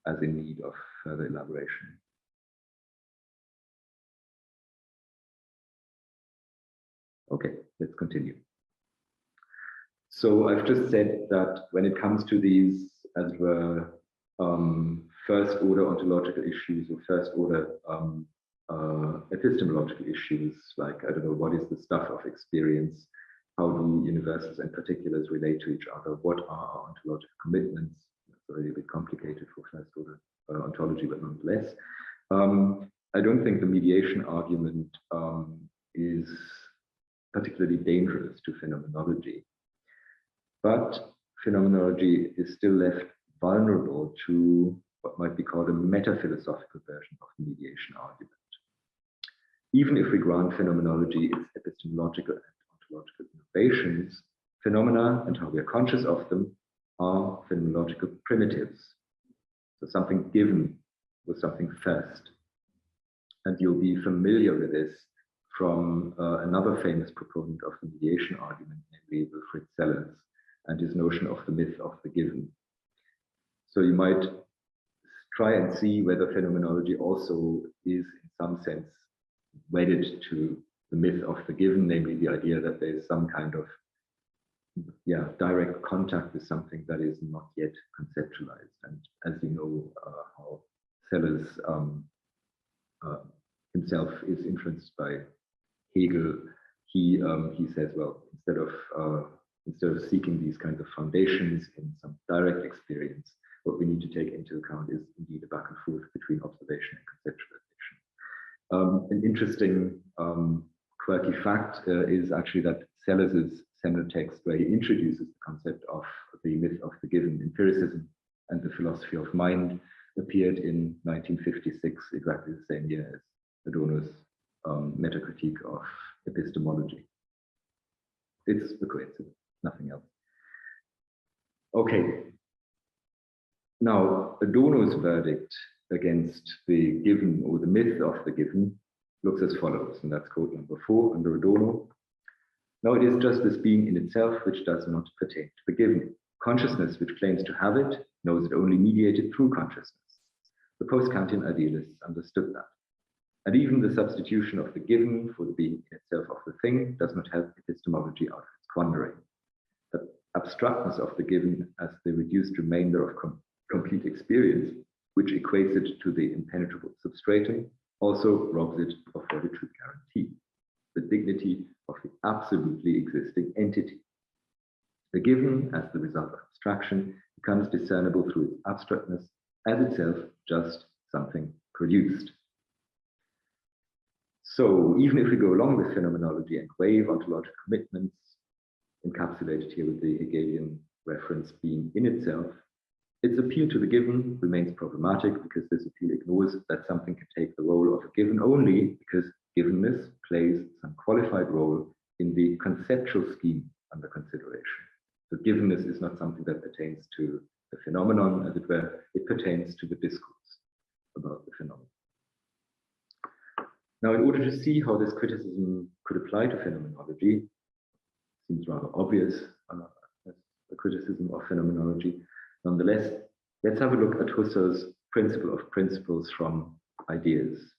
as in need of further elaboration? Okay, let's continue. So I've just said that when it comes to these, as it were, first order ontological issues or first order epistemological issues, like, I don't know, what is the stuff of experience? How do universals and particulars relate to each other? What are our ontological commitments? It's already a bit complicated for first order ontology, but nonetheless. I don't think the mediation argument is particularly dangerous to phenomenology, but phenomenology is still left vulnerable to what might be called a meta-philosophical version of the mediation argument. Even if we grant phenomenology its epistemological and ontological innovations, phenomena and how we are conscious of them are phenomenological primitives. So something given was something first. And you'll be familiar with this from another famous proponent of the mediation argument, namely Wilfrid Sellars, and his notion of the myth of the given. So you might try and see whether phenomenology also is in some sense wedded to the myth of the given, namely the idea that there is some kind of direct contact with something that is not yet conceptualized. And as you know, how Sellars himself is influenced by Hegel, he says, well, instead of seeking these kinds of foundations in some direct experience, what we need to take into account is indeed a back and forth between observation and conceptualization. An interesting quirky fact is actually that Sellers's seminal text, where he introduces the concept of the myth of the given, empiricism and the philosophy of mind, appeared in 1956, exactly the same year as Adorno's metacritique of epistemology. It's a coincidence, nothing else. Okay. Now, Adorno's verdict against the given, or the myth of the given, looks as follows, and that's quote number 4 under Adorno. Now, it is just this being in itself which does not pertain to the given. Consciousness, which claims to have it, knows it only mediated through consciousness. The post-Kantian idealists understood that. And even the substitution of the given for the being in itself of the thing does not help epistemology out of its quandary. The abstractness of the given as the reduced remainder of complete experience, which equates it to the impenetrable substratum, also robs it of what it should guarantee, the dignity of the absolutely existing entity. The given, as the result of abstraction, becomes discernible through its abstractness as itself just something produced. So even if we go along with phenomenology and waive ontological commitments, encapsulated here with the Hegelian reference being in itself, its appeal to the given remains problematic because this appeal ignores that something can take the role of a given only because givenness plays some qualified role in the conceptual scheme under consideration. So givenness is not something that pertains to the phenomenon, as it were, it pertains to the discourse about the phenomenon. Now, in order to see how this criticism could apply to phenomenology, seems rather obvious as a criticism of phenomenology. Nonetheless, let's have a look at Husserl's principle of principles from ideas.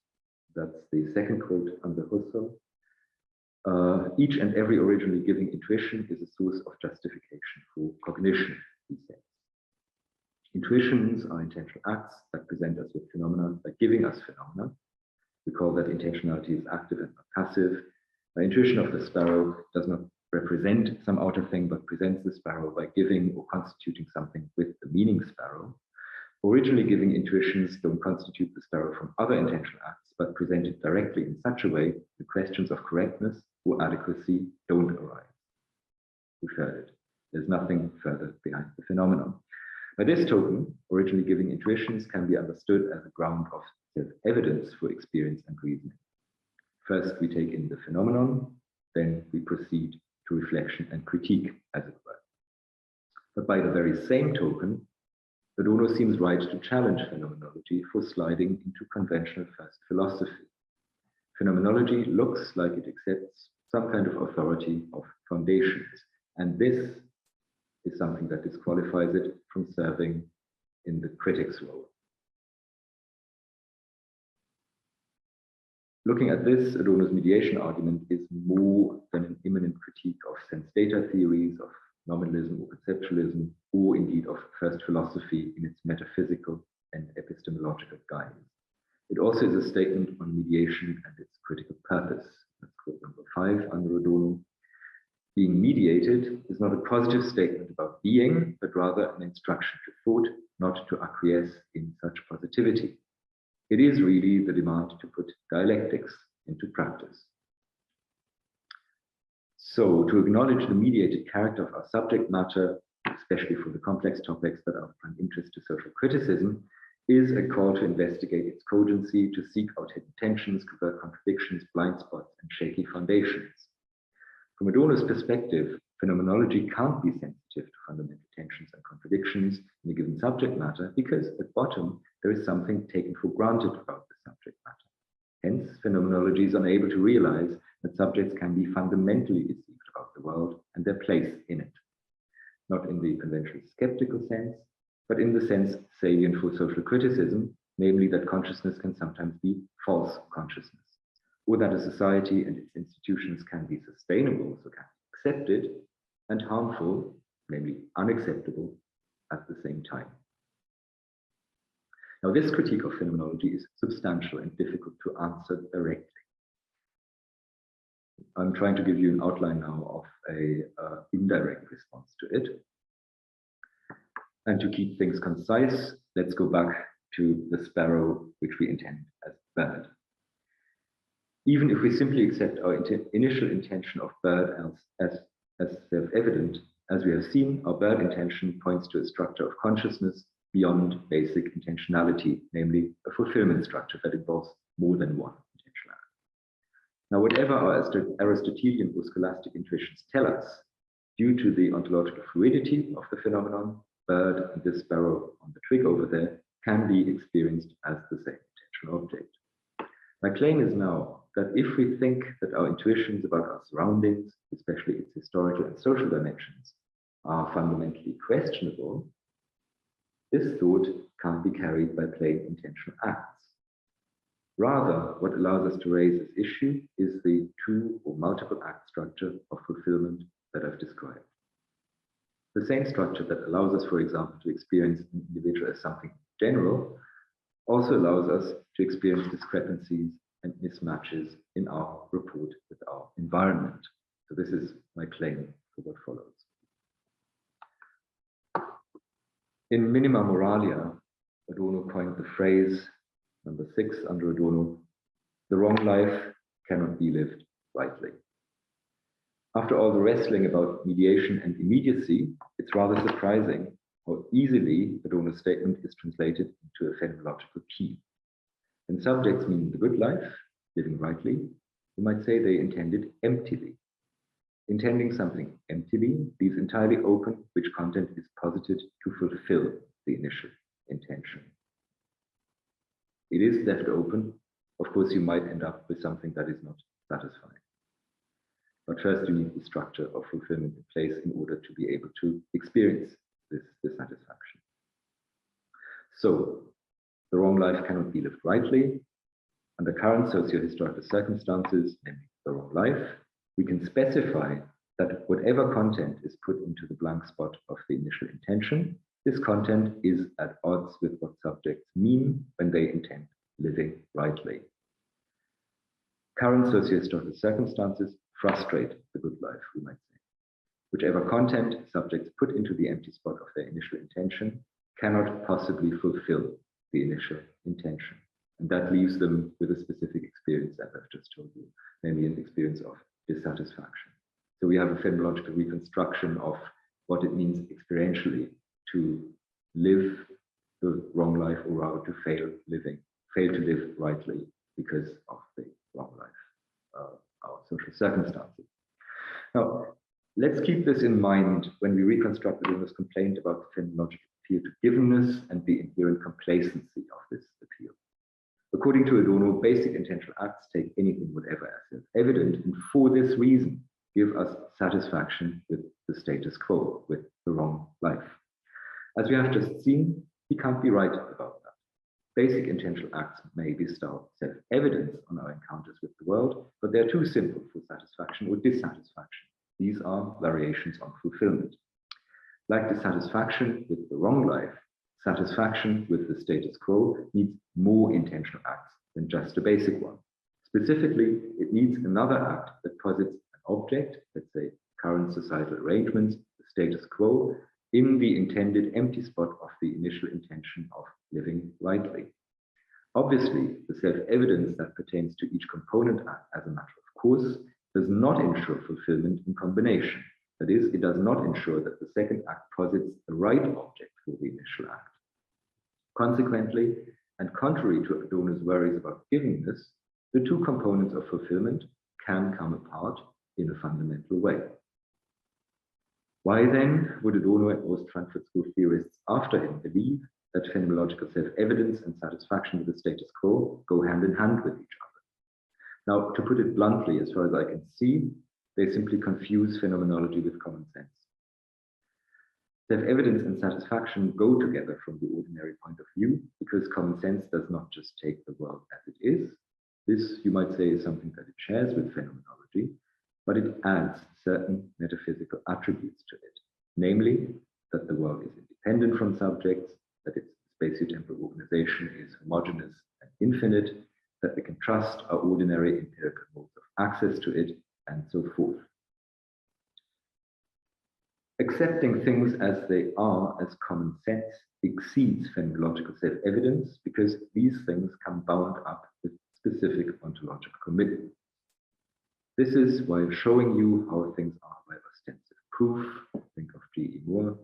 That's the second quote under Husserl. Each and every originally giving intuition is a source of justification for cognition, he says. Intuitions are intentional acts that present us with phenomena by giving us phenomena. We call that intentionality is active and not passive. The intuition of the sparrow does not represent some outer thing, but presents the sparrow by giving or constituting something with the meaning sparrow. Originally giving intuitions don't constitute the sparrow from other intentional acts, but present it directly in such a way the questions of correctness or adequacy don't arise. We've heard it. There's nothing further behind the phenomenon. By this token, originally giving intuitions can be understood as a ground of self-evidence for experience and reasoning. First, we take in the phenomenon, then we proceed to reflection and critique, as it were. But by the very same token, Adorno seems right to challenge phenomenology for sliding into conventional first philosophy. Phenomenology looks like it accepts some kind of authority of foundations, and this is something that disqualifies it from serving in the critic's role. Looking at this, Adorno's mediation argument is more than an imminent critique of sense data theories, of nominalism or conceptualism, or indeed of first philosophy in its metaphysical and epistemological guise. It also is a statement on mediation and its critical purpose. That's quote number 5 under Adorno. Being mediated is not a positive statement about being, but rather an instruction to thought not to acquiesce in such positivity. It is really the demand to put dialectics into practice. So, to acknowledge the mediated character of our subject matter, especially for the complex topics that are of prime interest to social criticism, is a call to investigate its cogency, to seek out hidden tensions, convert contradictions, blind spots, and shaky foundations. From Adorno's perspective, phenomenology can't be sensitive to fundamental tensions and contradictions in a given subject matter because at bottom there is something taken for granted about the subject matter. Hence, phenomenology is unable to realize that subjects can be fundamentally deceived about the world and their place in it. Not in the conventional skeptical sense, but in the sense salient for social criticism, namely that consciousness can sometimes be false consciousness, or that a society and its institutions can be sustainable, so can be accepted, and harmful, namely unacceptable, at the same time. Now, this critique of phenomenology is substantial and difficult to answer directly. I'm trying to give you an outline now of an indirect response to it. And to keep things concise, let's go back to the sparrow, which we intend as bird. Even if we simply accept our initial intention of bird as self-evident, as we have seen, our bird intention points to a structure of consciousness beyond basic intentionality, namely a fulfillment structure that involves more than one intentionality. Now, whatever our Aristotelian or scholastic intuitions tell us, due to the ontological fluidity of the phenomenon, bird and this sparrow on the twig over there can be experienced as the same intentional object. My claim is now that if we think that our intuitions about our surroundings, especially its historical and social dimensions, are fundamentally questionable, this thought can't be carried by plain intentional acts. Rather, what allows us to raise this issue is the two or multiple act structure of fulfillment that I've described. The same structure that allows us, for example, to experience an individual as something general also allows us to experience discrepancies and mismatches in our rapport with our environment. So this is my claim for what follows. In Minima Moralia, Adorno coined the phrase, number 6 under Adorno, the wrong life cannot be lived rightly. After all the wrestling about mediation and immediacy, it's rather surprising how easily Adorno's statement is translated into a phenomenological key. When subjects mean the good life, living rightly, you might say they intended emptily. Intending something emptily leaves entirely open which content is posited to fulfill the initial intention. It is left open. Of course, you might end up with something that is not satisfying. But first, you need the structure of fulfillment in place in order to be able to experience this dissatisfaction. So, the wrong life cannot be lived rightly. Under current socio-historical circumstances, namely the wrong life, we can specify that whatever content is put into the blank spot of the initial intention, this content is at odds with what subjects mean when they intend living rightly. Current socio-historical circumstances frustrate the good life, we might say. Whichever content subjects put into the empty spot of their initial intention cannot possibly fulfill the initial intention. And that leaves them with a specific experience, as I've just told you, namely an experience of dissatisfaction. So we have a phenomenological reconstruction of what it means experientially to live the wrong life, or rather to fail to live rightly because of the wrong life, our social circumstances. Now, let's keep this in mind when we reconstruct Adorno's complaint about the phenomenological appeal to givenness and the inherent complacency of this appeal. According to Adorno, basic intentional acts take anything whatever as evident, and for this reason give us satisfaction with the status quo, with the wrong life. As we have just seen, he can't be right about that. Basic intentional acts may bestow self-evidence on our encounters with the world, but they're too simple for satisfaction or dissatisfaction. These are variations on fulfillment. Like dissatisfaction with the wrong life, satisfaction with the status quo needs more intentional acts than just a basic one. Specifically, it needs another act that posits an object, let's say current societal arrangements, the status quo, in the intended empty spot of the initial intention of living rightly. Obviously, the self-evidence that pertains to each component act as a matter of course does not ensure fulfillment in combination. That is, it does not ensure that the second act posits the right object for the initial act. Consequently, and contrary to Adorno's worries about givenness, the two components of fulfillment can come apart in a fundamental way. Why then would Adorno and most Frankfurt School theorists after him believe that phenomenological self-evidence and satisfaction with the status quo go hand in hand with each other? Now, to put it bluntly, as far as I can see, they simply confuse phenomenology with common sense. Self-evidence and satisfaction go together from the ordinary point of view because common sense does not just take the world as it is. This, you might say, is something that it shares with phenomenology, but it adds certain metaphysical attributes to it, namely that the world is independent from subjects, that its spatiotemporal organization is homogeneous and infinite, that we can trust our ordinary empirical modes of access to it, and so forth. Accepting things as they are as common sense exceeds phenomenological self-evidence because these things come bound up with specific ontological commitments. This is why showing you how things are by ostensive proof, think of G.E. Moore,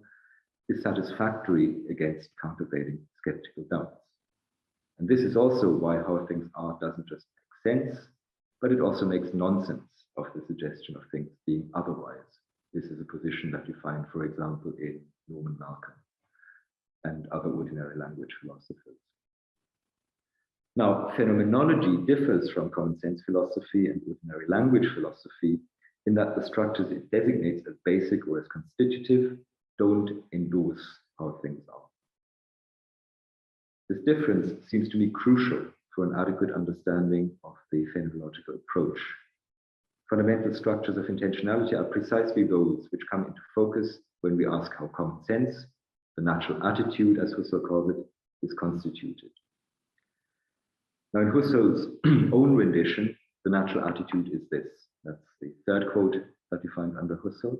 is satisfactory against countervailing skeptical doubts. And this is also why how things are doesn't just make sense, but it also makes nonsense of the suggestion of things being otherwise. This is a position that you find, for example, in Norman Malcolm and other ordinary language philosophers. Now, phenomenology differs from common sense philosophy and ordinary language philosophy in that the structures it designates as basic or as constitutive don't endorse how things are. This difference seems to me crucial for an adequate understanding of the phenomenological approach. Fundamental structures of intentionality are precisely those which come into focus when we ask how common sense, the natural attitude, as Husserl calls it, is constituted. Now, in Husserl's own rendition, the natural attitude is this. That's the third quote that you find under Husserl.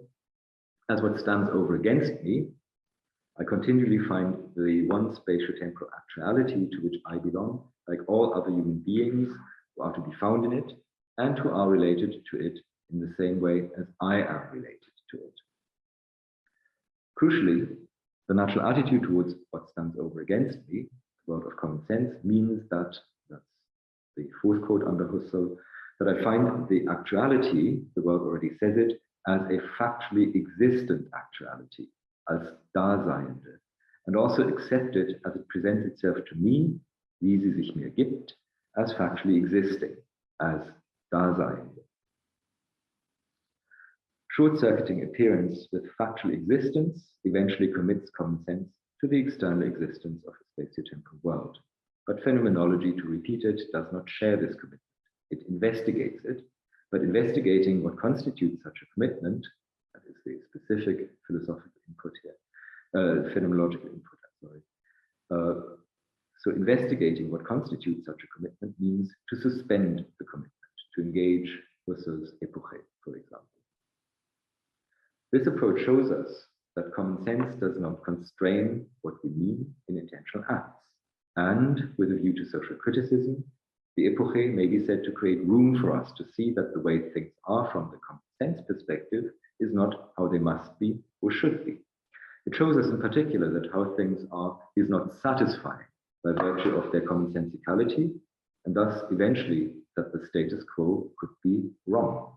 As what stands over against me, I continually find the one spatio-temporal actuality to which I belong, like all other human beings who are to be found in it and who are related to it in the same way as I am related to it. Crucially, the natural attitude towards what stands over against me, the world of common sense, means that, that's the fourth quote under Husserl, that I find the actuality, the word already says it, as a factually existent actuality, als Daseinende, and also accept it as it presents itself to me, wie sie sich mir gibt, as factually existing, as Daseinende. Short-circuiting appearance with factual existence eventually commits common sense to the external existence of a spatio-temporal world. But phenomenology, to repeat it, does not share this commitment. It investigates it, but investigating what constitutes such a commitment, that is the specific philosophical input here, phenomenological input, sorry. So investigating what constitutes such a commitment means to suspend the commitment, to engage Husserl's epoche, for example. This approach shows us that common sense does not constrain what we mean in intentional acts. And with a view to social criticism, the epoche may be said to create room for us to see that the way things are from the common sense perspective is not how they must be or should be. It shows us in particular that how things are is not satisfying by virtue of their commonsensicality, and thus eventually that the status quo could be wrong,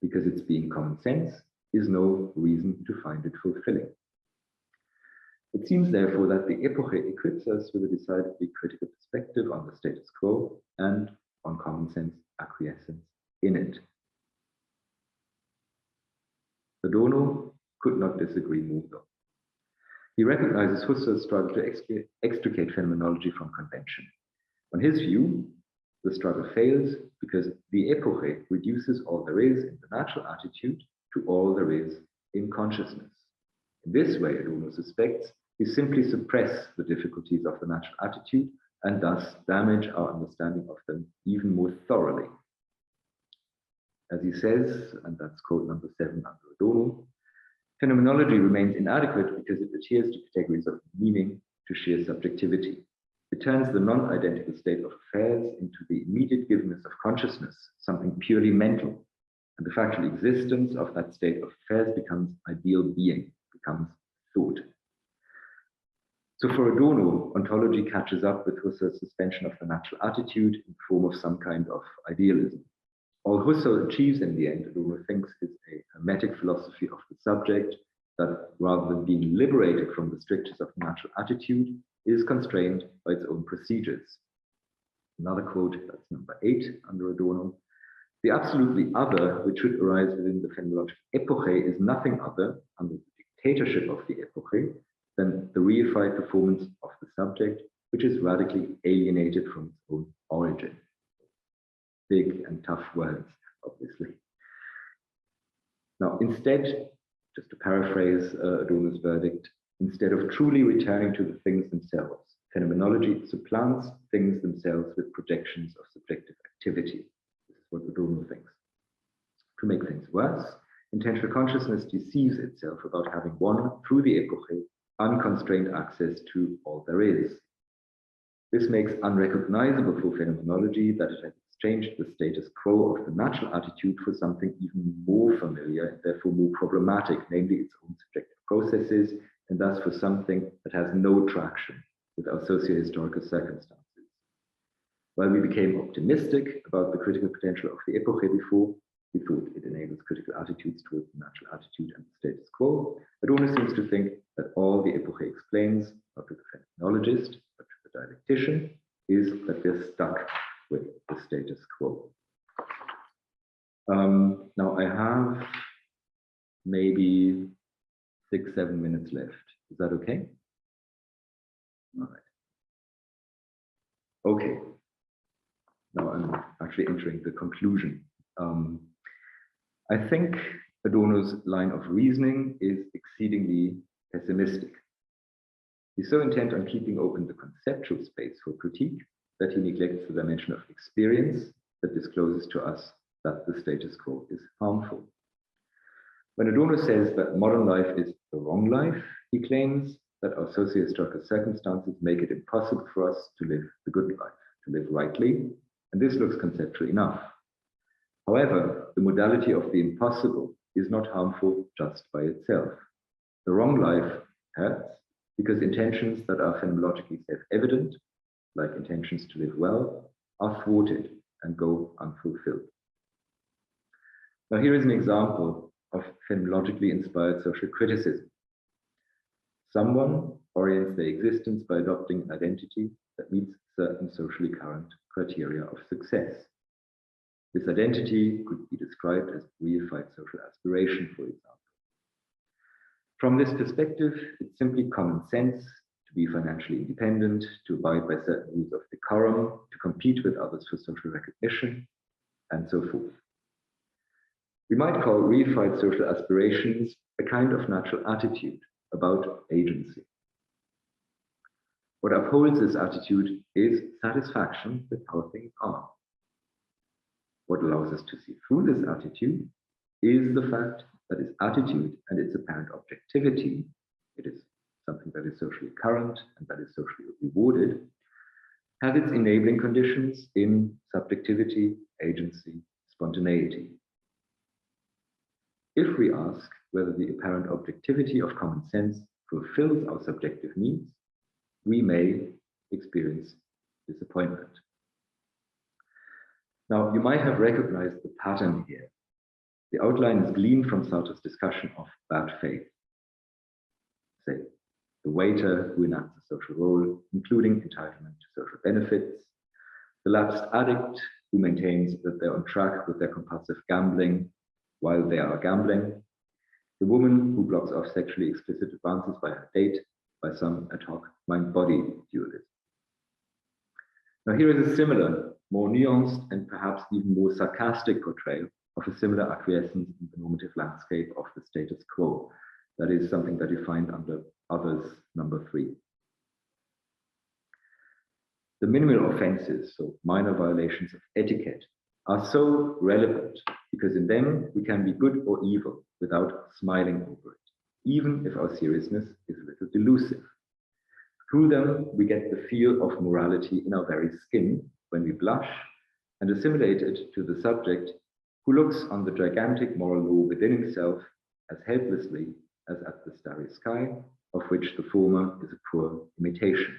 because its being common sense is no reason to find it fulfilling. It seems therefore that the epoche equips us with a decidedly critical perspective on the status quo and on common sense acquiescence in it. Adorno could not disagree more though. He recognizes Husserl's struggle to extricate phenomenology from convention. On his view, the struggle fails because the epoche reduces all there is in the natural attitude to all there is in consciousness. In this way, Adorno suspects, we simply suppress the difficulties of the natural attitude and thus damage our understanding of them even more thoroughly. As he says, and that's quote number 7 under Adorno, phenomenology remains inadequate because it adheres to categories of meaning to sheer subjectivity. It turns the non-identical state of affairs into the immediate givenness of consciousness, something purely mental, and the factual existence of that state of affairs becomes ideal being, becomes thought. So for Adorno, ontology catches up with Husserl's suspension of the natural attitude in the form of some kind of idealism. All Husserl achieves in the end, Adorno thinks, is a hermetic philosophy of the subject that, rather than being liberated from the strictures of the natural attitude, is constrained by its own procedures. Another quote, that's number 8 under Adorno. The absolutely other, which should arise within the phenomenological epoche, is nothing other, under the dictatorship of the epoche, than the reified performance of the subject, which is radically alienated from its own origin. Big and tough words, obviously. Now, instead, just to paraphrase Adorno's verdict, instead of truly returning to the things themselves, phenomenology supplants things themselves with projections of subjective activity. This is what Adorno thinks. To make things worse, intentional consciousness deceives itself about having won, through the epoche, unconstrained access to all there is. This makes unrecognizable for phenomenology that it has exchanged the status quo of the natural attitude for something even more familiar and therefore more problematic, namely its own subjective processes, and thus for something that has no traction with our socio-historical circumstances. While we became optimistic about the critical potential of the epoche before, we thought it enables critical attitudes towards the natural attitude and the status quo, Adorno seems to think that all the epoche explains, not to the phenomenologist, but to the dialectician, is that we're stuck with the status quo. Now I have maybe 6-7 minutes left. Is that okay? All right. Okay. Now I'm actually entering the conclusion. I think Adorno's line of reasoning is exceedingly pessimistic. He's so intent on keeping open the conceptual space for critique that he neglects the dimension of experience that discloses to us that the status quo is harmful. When Adorno says that modern life is the wrong life, he claims that our socio-historical circumstances make it impossible for us to live the good life, to live rightly, and this looks conceptual enough. However, the modality of the impossible is not harmful just by itself. The wrong life hurts because intentions that are phenomenologically self-evident, like intentions to live well, are thwarted and go unfulfilled. Now, here is an example of phenomenologically inspired social criticism. Someone orients their existence by adopting an identity that meets certain socially current criteria of success. This identity could be described as reified social aspiration, for example. From this perspective, it's simply common sense to be financially independent, to abide by certain rules of decorum, to compete with others for social recognition, and so forth. We might call reified social aspirations a kind of natural attitude about agency. What upholds this attitude is satisfaction with how things are. What allows us to see through this attitude is the fact that its attitude and its apparent objectivity, it is something that is socially current and that is socially rewarded, has its enabling conditions in subjectivity, agency, spontaneity. If we ask whether the apparent objectivity of common sense fulfills our subjective needs, we may experience disappointment. Now, you might have recognized the pattern here. The outline is gleaned from Sartre's discussion of bad faith. Say, the waiter who enacts a social role, including entitlement to social benefits, the lapsed addict who maintains that they're on track with their compulsive gambling while they are gambling, the woman who blocks off sexually explicit advances by her date by some ad hoc mind-body dualism. Now, here is a similar, more nuanced, and perhaps even more sarcastic portrayal of a similar acquiescence in the normative landscape of the status quo. That is something that you find under Others, number 3. The minimal offenses, so minor violations of etiquette, are so relevant because in them we can be good or evil without smiling over it, even if our seriousness is a little delusive. Through them, we get the feel of morality in our very skin when we blush and assimilate it to the subject who looks on the gigantic moral law within himself as helplessly as at the starry sky, of which the former is a poor imitation.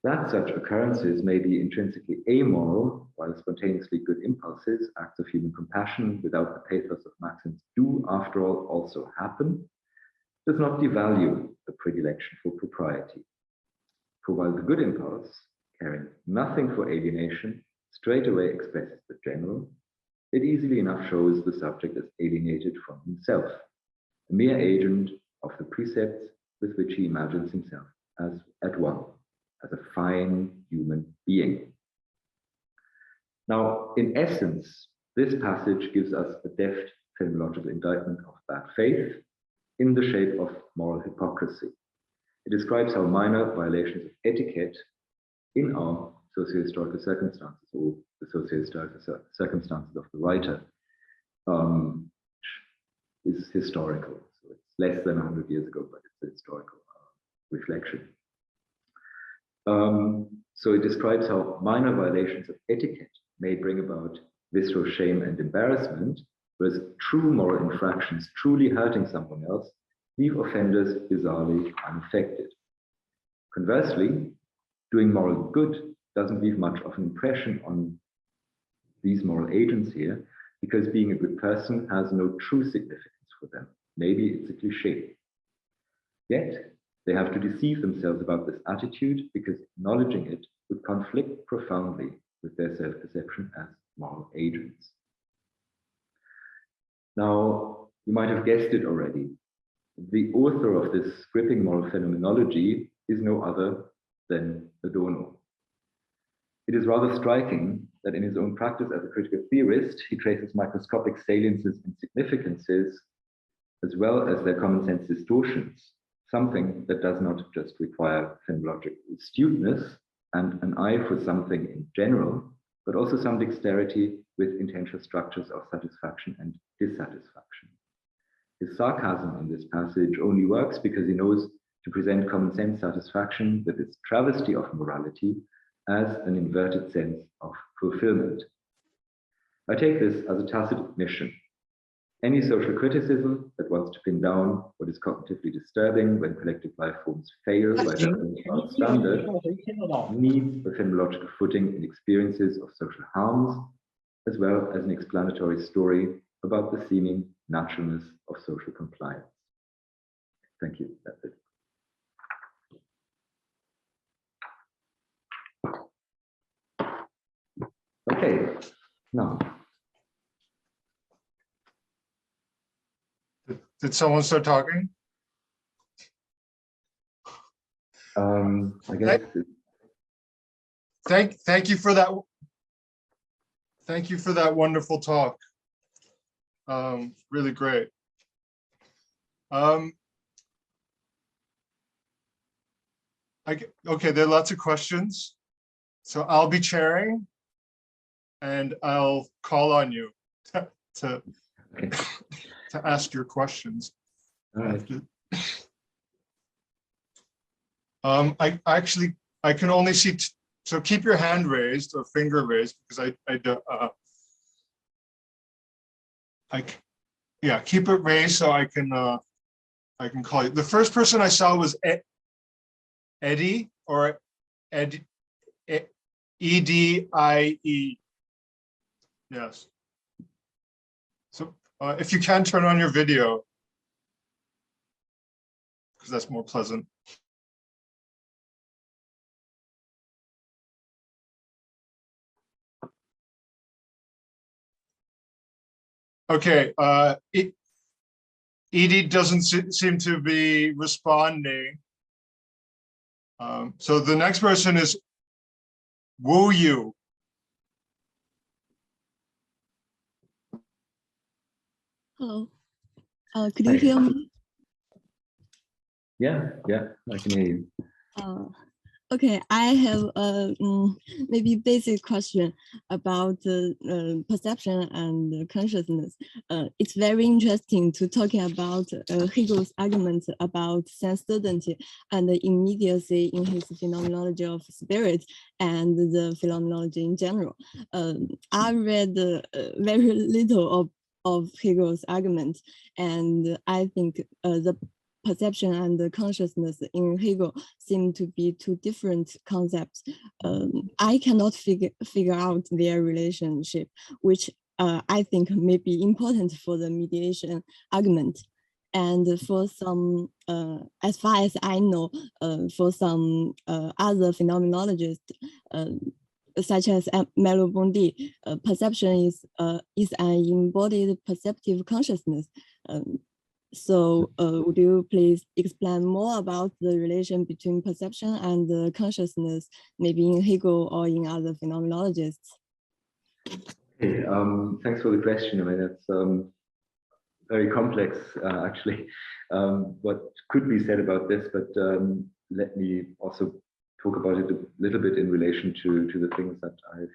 That such occurrences may be intrinsically amoral, while spontaneously good impulses, acts of human compassion without the pathos of maxims do, after all, also happen, does not devalue the predilection for propriety. For while the good impulse, caring nothing for alienation, straightway expresses the general, it easily enough shows the subject as alienated from himself, a mere agent of the precepts with which he imagines himself as at one, as a fine human being. Now, in essence, this passage gives us a deft phenomenological indictment of bad faith in the shape of moral hypocrisy. It describes how minor violations of etiquette in our socio-historical circumstances, or the socio-historical circumstances of the writer, is historical. So it's less than 100 years ago, but it's a historical reflection. So it describes how minor violations of etiquette may bring about visceral shame and embarrassment, whereas true moral infractions, truly hurting someone else, leave offenders bizarrely unaffected. Conversely, doing moral good doesn't leave much of an impression on these moral agents here, because being a good person has no true significance for them. Maybe it's a cliché. Yet, they have to deceive themselves about this attitude because acknowledging it would conflict profoundly with their self-perception as moral agents. Now, you might have guessed it already. The author of this gripping moral phenomenology is no other than Adorno. It is rather striking that in his own practice as a critical theorist, he traces microscopic saliences and significances, as well as their common sense distortions, something that does not just require phenomenological astuteness and an eye for something in general, but also some dexterity with intentional structures of satisfaction and dissatisfaction. His sarcasm in this passage only works because he knows to present common sense satisfaction with its travesty of morality as an inverted sense of fulfillment. I take this as a tacit admission. Any social criticism that wants to pin down what is cognitively disturbing when collective life forms fail by their standard needs a phenomenological footing in experiences of social harms, as well as an explanatory story about the seeming naturalness of social compliance. Thank you. That's it. Okay, now. Did someone start talking? I guess. Thank you for that. Thank you for that wonderful talk. Really great. Okay, there are lots of questions, so I'll be chairing, and I'll call on you to ask your questions. All right. I can only see, so keep your hand raised or finger raised, because yeah, keep it raised so I can call you. The first person I saw was Eddie, or Eddie, E-D-I-E. Yes. So if you can turn on your video, because that's more pleasant. Okay, Edie doesn't seem to be responding. So the next person is Wu Yu. Hello. Could you hear me? Yeah, I can hear you. Okay, I have maybe basic question about perception and consciousness. It's very interesting to talking about Hegel's argument about sense certainty and the immediacy in his phenomenology of spirit and the phenomenology in general. I read very little of Hegel's argument, and I think the perception and the consciousness in Hegel seem to be two different concepts. I cannot figure out their relationship, which I think may be important for the mediation argument. And for some, as far as I know, for some other phenomenologists, such as Merleau-Ponty, perception is an embodied perceptive consciousness. So would you please explain more about the relation between perception and consciousness, maybe in Hegel or in other phenomenologists? Okay, thanks for the question. I mean, it's very complex, actually, what could be said about this, but let me also talk about it a little bit in relation to the things that I've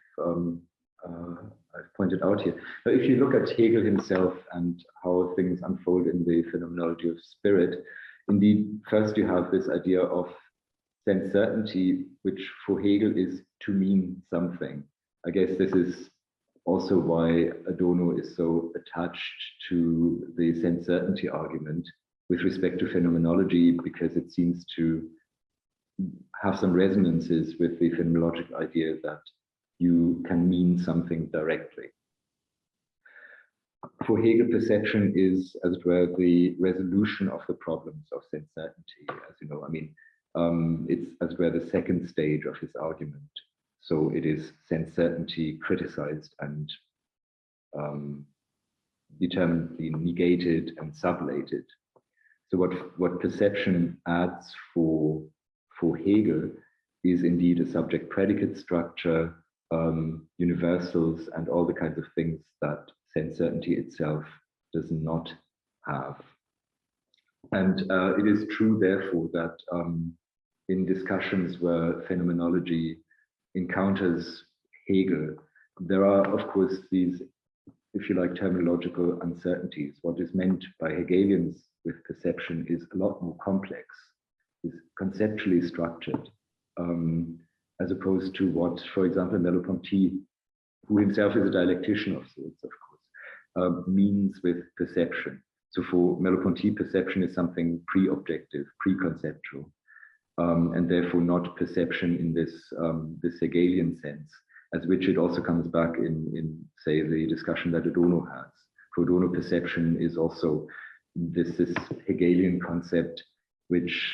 pointed out here. Now, if you look at Hegel himself and how things unfold in the phenomenology of spirit, indeed, first you have this idea of sense certainty, which for Hegel is to mean something. I guess this is also why Adorno is so attached to the sense certainty argument with respect to phenomenology, because it seems to have some resonances with the phenomenological idea that you can mean something directly. For Hegel, perception is, as it were, the resolution of the problems of sense certainty. As you know, I mean, it's, as it were, the second stage of his argument. So it is sense certainty criticized and determinedly negated and sublated. So what perception adds for Hegel is indeed a subject-predicate structure universals, and all the kinds of things that sense certainty itself does not have. And it is true, therefore, that in discussions where phenomenology encounters Hegel, there are, of course, these, if you like, terminological uncertainties. What is meant by Hegelians with perception is a lot more complex, is conceptually structured, as opposed to what, for example, Merleau-Ponty, who himself is a dialectician of sorts, of course, means with perception. So for Merleau-Ponty, perception is something pre-objective, pre-conceptual, and therefore not perception in this Hegelian sense, as which it also comes back in say, the discussion that Adorno has. For Adorno, perception is also this Hegelian concept, which,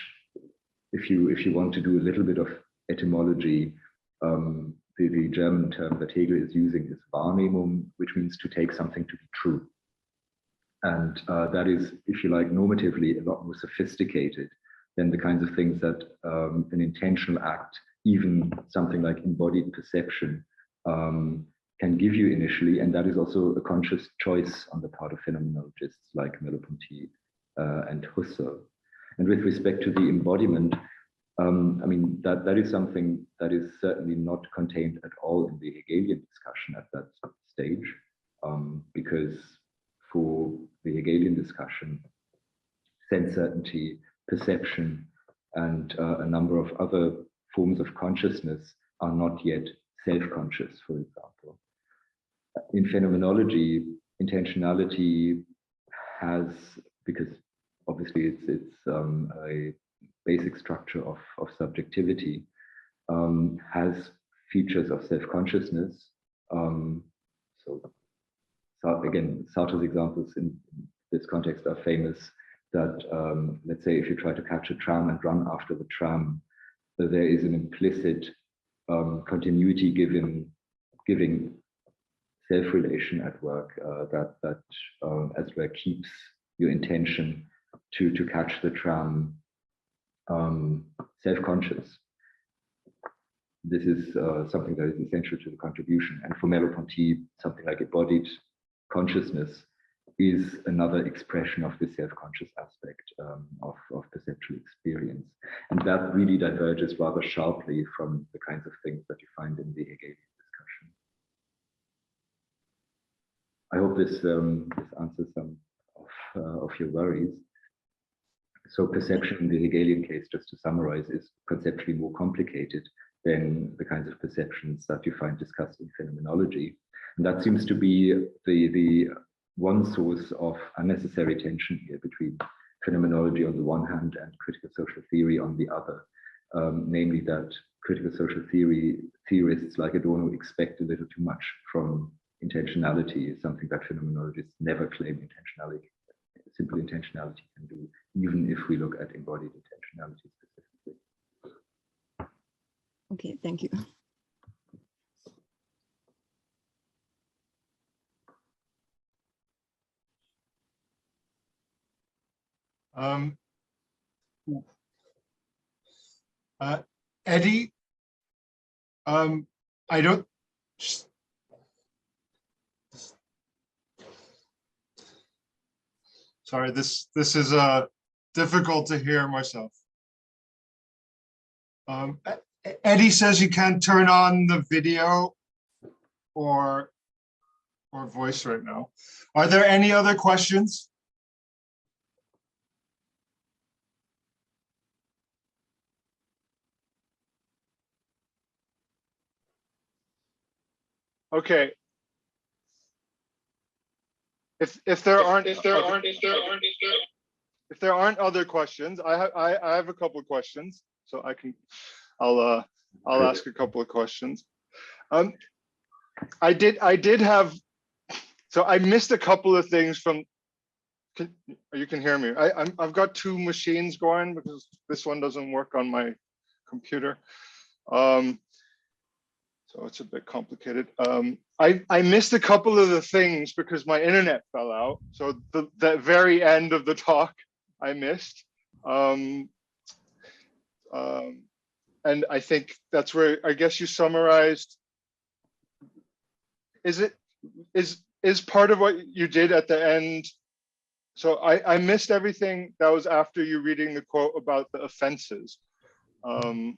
if you want to do a little bit of etymology, the German term that Hegel is using is Wahrnehmung, which means to take something to be true. And that is, if you like, normatively a lot more sophisticated than the kinds of things that an intentional act, even something like embodied perception, can give you initially. And that is also a conscious choice on the part of phenomenologists like Merleau-Ponty and Husserl. And with respect to the embodiment, I mean, that is something that is certainly not contained at all in the Hegelian discussion at that stage, because for the Hegelian discussion, sense certainty, perception, and a number of other forms of consciousness are not yet self-conscious, for example. In phenomenology, intentionality has, because obviously it's a basic structure of subjectivity, has features of self-consciousness. So again, Sartre's examples in this context are famous, that let's say if you try to catch a tram and run after the tram, there is an implicit continuity giving self-relation at work that as well keeps your intention to catch the tram self-conscious. This is something that is essential to the contribution. And for Merleau-Ponty, something like embodied consciousness is another expression of the self-conscious aspect of perceptual experience. And that really diverges rather sharply from the kinds of things that you find in the Hegelian discussion. I hope this answers some of your worries. So perception in the Hegelian case, just to summarize, is conceptually more complicated than the kinds of perceptions that you find discussed in phenomenology. And that seems to be the one source of unnecessary tension here between phenomenology on the one hand and critical social theory on the other, namely that critical social theorists like Adorno expect a little too much from intentionality, something that phenomenologists never claim intentionality, simple intentionality can do, even if we look at embodied intentionality specifically. Okay, thank you. Eddie, I don't. Sorry, this is difficult to hear myself. Eddie says you can't turn on the video or voice right now. Are there any other questions? Okay. If there aren't other questions, I have a couple of questions, so I'll ask a couple of questions. I did have, so I missed a couple of things from. You can hear me. I've got two machines going because this one doesn't work on my computer. So it's a bit complicated. I missed a couple of the things because my internet fell out. So the very end of the talk I missed. And I think that's where I guess you summarized is part of what you did at the end? So I missed everything that was after you reading the quote about the offenses. And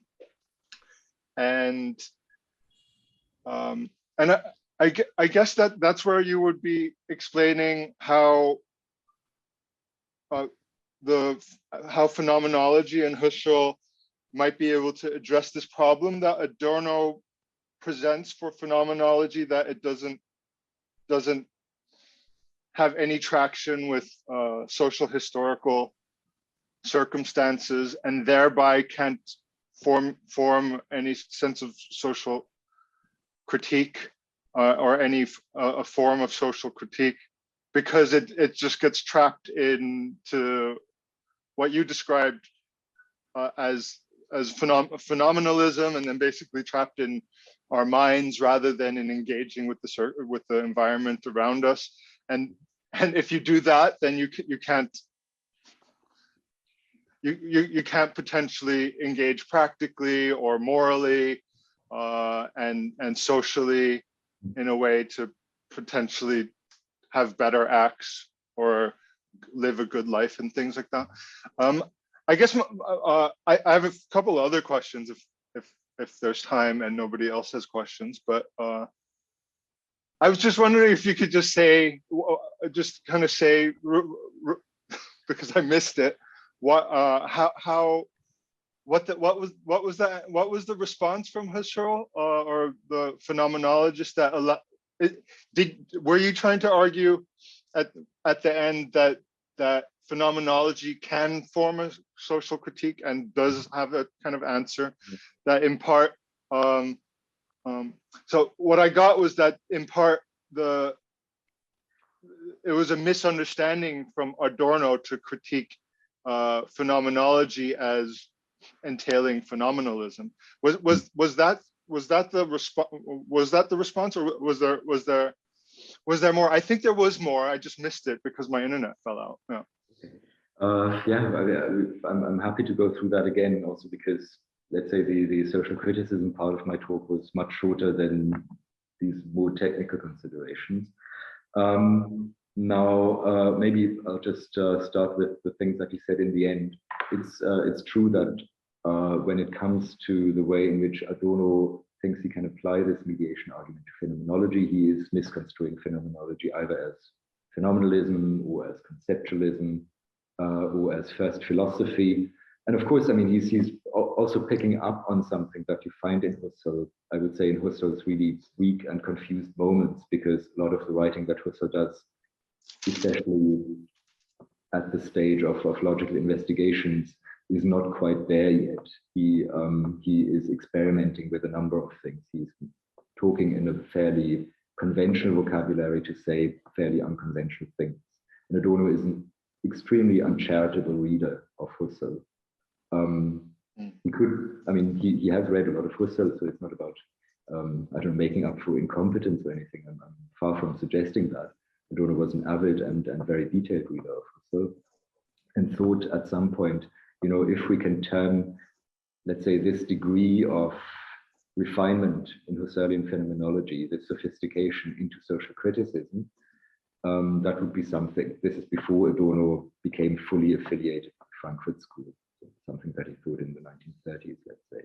I guess that's where you would be explaining how how phenomenology and Husserl might be able to address this problem that Adorno presents for phenomenology, that it doesn't have any traction with social historical circumstances, and thereby can't form any sense of social critique or any a form of social critique, because it just gets trapped into what you described as phenomenalism, and then basically trapped in our minds rather than in engaging with the environment around us. And if you do that, then you can't potentially engage practically or morally and socially in a way to potentially have better acts or live a good life and things like that. I guess I have a couple other questions if there's time and nobody else has questions, but I was just wondering if you could just say, because I missed it, what was the response from Husserl or the phenomenologist that were you trying to argue at the end that phenomenology can form a social critique and does have a kind of answer that in part so what I got was that in part it was a misunderstanding from Adorno to critique phenomenology as entailing phenomenalism. Was that the response, or was there more? I think there was more. I just missed it because my internet fell out. Yeah. I'm happy to go through that again, also because, let's say, the social criticism part of my talk was much shorter than these more technical considerations. Now, maybe I'll just start with the things that you said in the end. It's true that when it comes to the way in which Adorno thinks he can apply this mediation argument to phenomenology, he is misconstruing phenomenology either as phenomenalism or as conceptualism or as first philosophy. And of course, I mean, he's also picking up on something that you find in Husserl. I would say in Husserl's really weak and confused moments, because a lot of the writing that Husserl does, especially at the stage of logical investigations, is not quite there yet. He is experimenting with a number of things. He's talking in a fairly conventional vocabulary to say fairly unconventional things. And Adorno is an extremely uncharitable reader of Husserl. He has read a lot of Husserl, so it's not about making up for incompetence or anything. I'm far from suggesting that. Adorno was an avid and very detailed reader of Husserl, and thought at some point, if we can turn, let's say, this degree of refinement in Husserlian phenomenology, this sophistication, into social criticism, that would be something. This is before Adorno became fully affiliated with the Frankfurt School, something that he thought in the 1930s, let's say.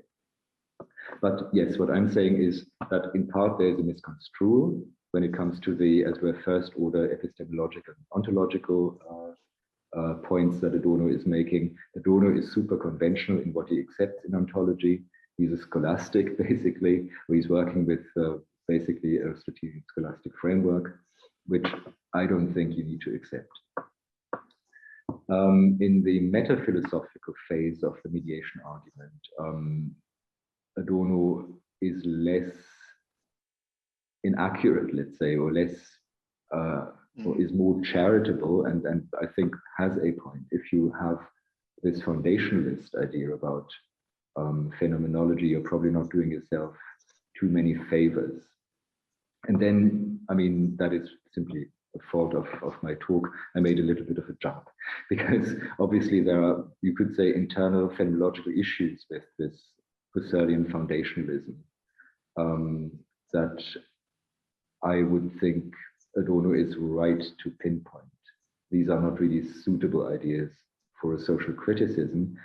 But yes, what I'm saying is that in part there's a misconstrual when it comes to the, as we're first order epistemological and ontological points that Adorno is making. Adorno is super conventional in what he accepts in ontology. He's a scholastic, basically, where he's working with basically a strategic scholastic framework, which I don't think you need to accept. In the meta-philosophical phase of the mediation argument, Adorno is less inaccurate, let's say, or less, or is more charitable, and I think has a point. If you have this foundationalist idea about phenomenology, you're probably not doing yourself too many favors. And then, I mean, that is simply a fault of my talk. I made a little bit of a jump, because obviously there are, you could say, internal phenomenological issues with this Husserlian foundationalism that I would think Adorno is right to pinpoint. These are not really suitable ideas for a social criticism.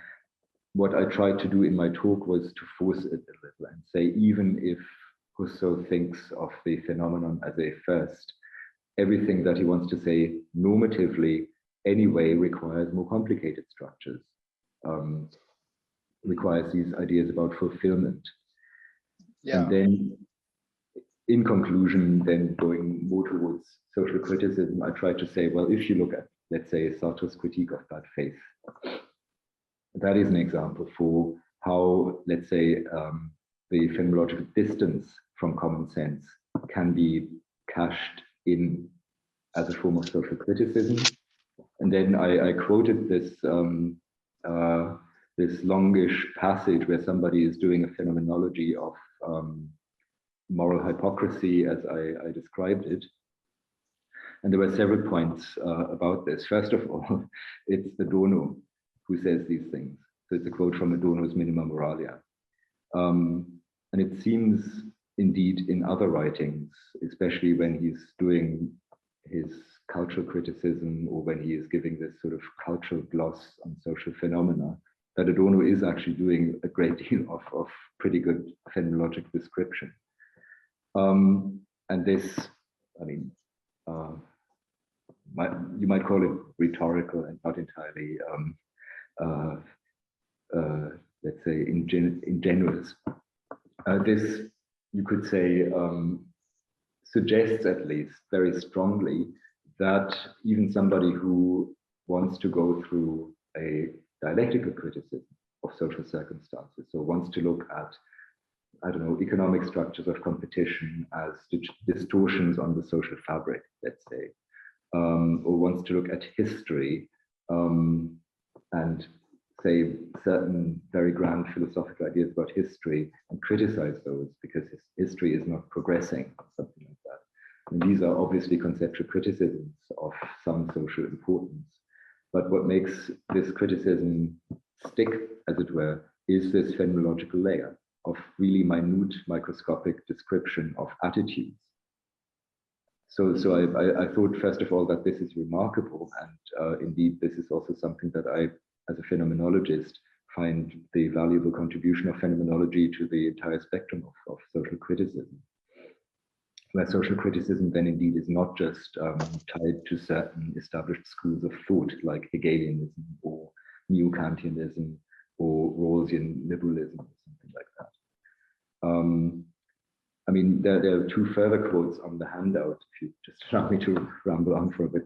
What I tried to do in my talk was to force it a little and say, even if Husserl thinks of the phenomenon as a first, everything that he wants to say normatively anyway requires more complicated structures, requires these ideas about fulfillment. Yeah. And then in conclusion, then going more towards social criticism, I tried to say, well, if you look at, let's say, Sartre's critique of bad faith, that is an example for how, let's say, the phenomenological distance from common sense can be cashed in as a form of social criticism. And then I quoted this this longish passage where somebody is doing a phenomenology of moral hypocrisy, as I described it. And there were several points about this. First of all, it's Adorno who says these things. So it's a quote from Adorno's Minima Moralia. And it seems indeed in other writings, especially when he's doing his cultural criticism or when he is giving this sort of cultural gloss on social phenomena, that Adorno is actually doing a great deal of pretty good phenomenological description. And this, I mean, you might call it rhetorical and not entirely, let's say, ingenuous. This, you could say, suggests at least very strongly that even somebody who wants to go through a dialectical criticism of social circumstances, so wants to look at, I don't know, economic structures of competition as distortions on the social fabric, let's say, or wants to look at history and say certain very grand philosophical ideas about history and criticize those because history is not progressing, something like that. And these are obviously conceptual criticisms of some social importance. But what makes this criticism stick, as it were, is this phenomenological layer of really minute microscopic description of attitudes. So I thought, first of all, that this is remarkable. And indeed, this is also something that I, as a phenomenologist, find the valuable contribution of phenomenology to the entire spectrum of social criticism. Where social criticism then indeed is not just tied to certain established schools of thought like Hegelianism or New Kantianism or Rawlsian liberalism or something like that. I mean, there are two further quotes on the handout, if you just allow me to ramble on for a bit,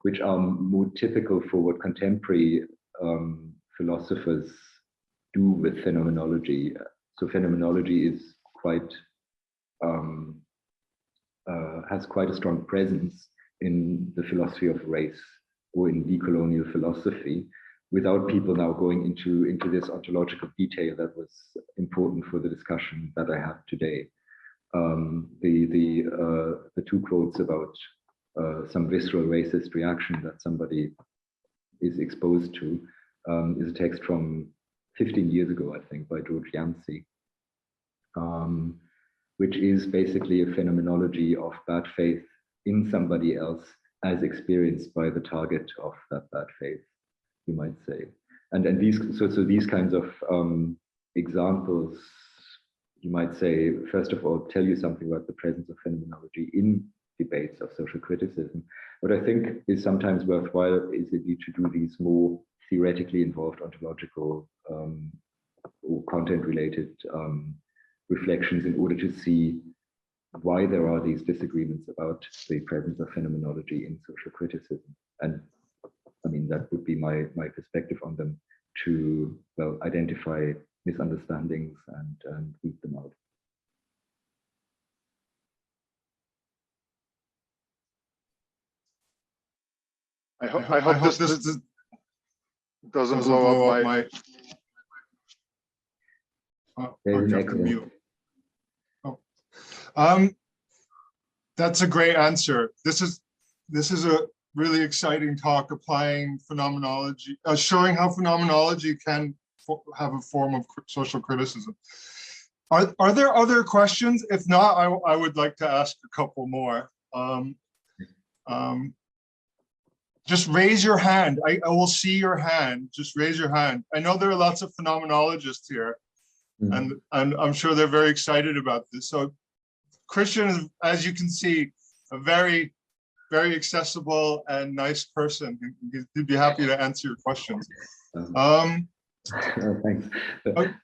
which are more typical for what contemporary philosophers do with phenomenology. So phenomenology is quite, has quite a strong presence in the philosophy of race or in decolonial philosophy, without people now going into this ontological detail that was important for the discussion that I had today. The two quotes about some visceral racist reaction that somebody is exposed to is a text from 15 years ago, I think, by George Yancey, which is basically a phenomenology of bad faith in somebody else as experienced by the target of that bad faith, you might say. And these, so these kinds of examples, you might say, first of all, tell you something about the presence of phenomenology in debates of social criticism. What I think is sometimes worthwhile is indeed to do these more theoretically involved ontological or content-related reflections in order to see why there are these disagreements about the presence of phenomenology in social criticism. And I mean, that would be my perspective on them, to, well, identify misunderstandings and root them out. I hope this doesn't blow up my. Mute. Oh. That's a great answer. This is a really exciting talk, applying phenomenology, showing how phenomenology can have a form of social criticism. Are there other questions? If not, I would like to ask a couple more. Just raise your hand. I will see your hand. Just raise your hand. I know there are lots of phenomenologists here, and I'm sure they're very excited about this. So Christian is, as you can see, a very, very accessible and nice person. He'd be happy to answer your questions. Thanks.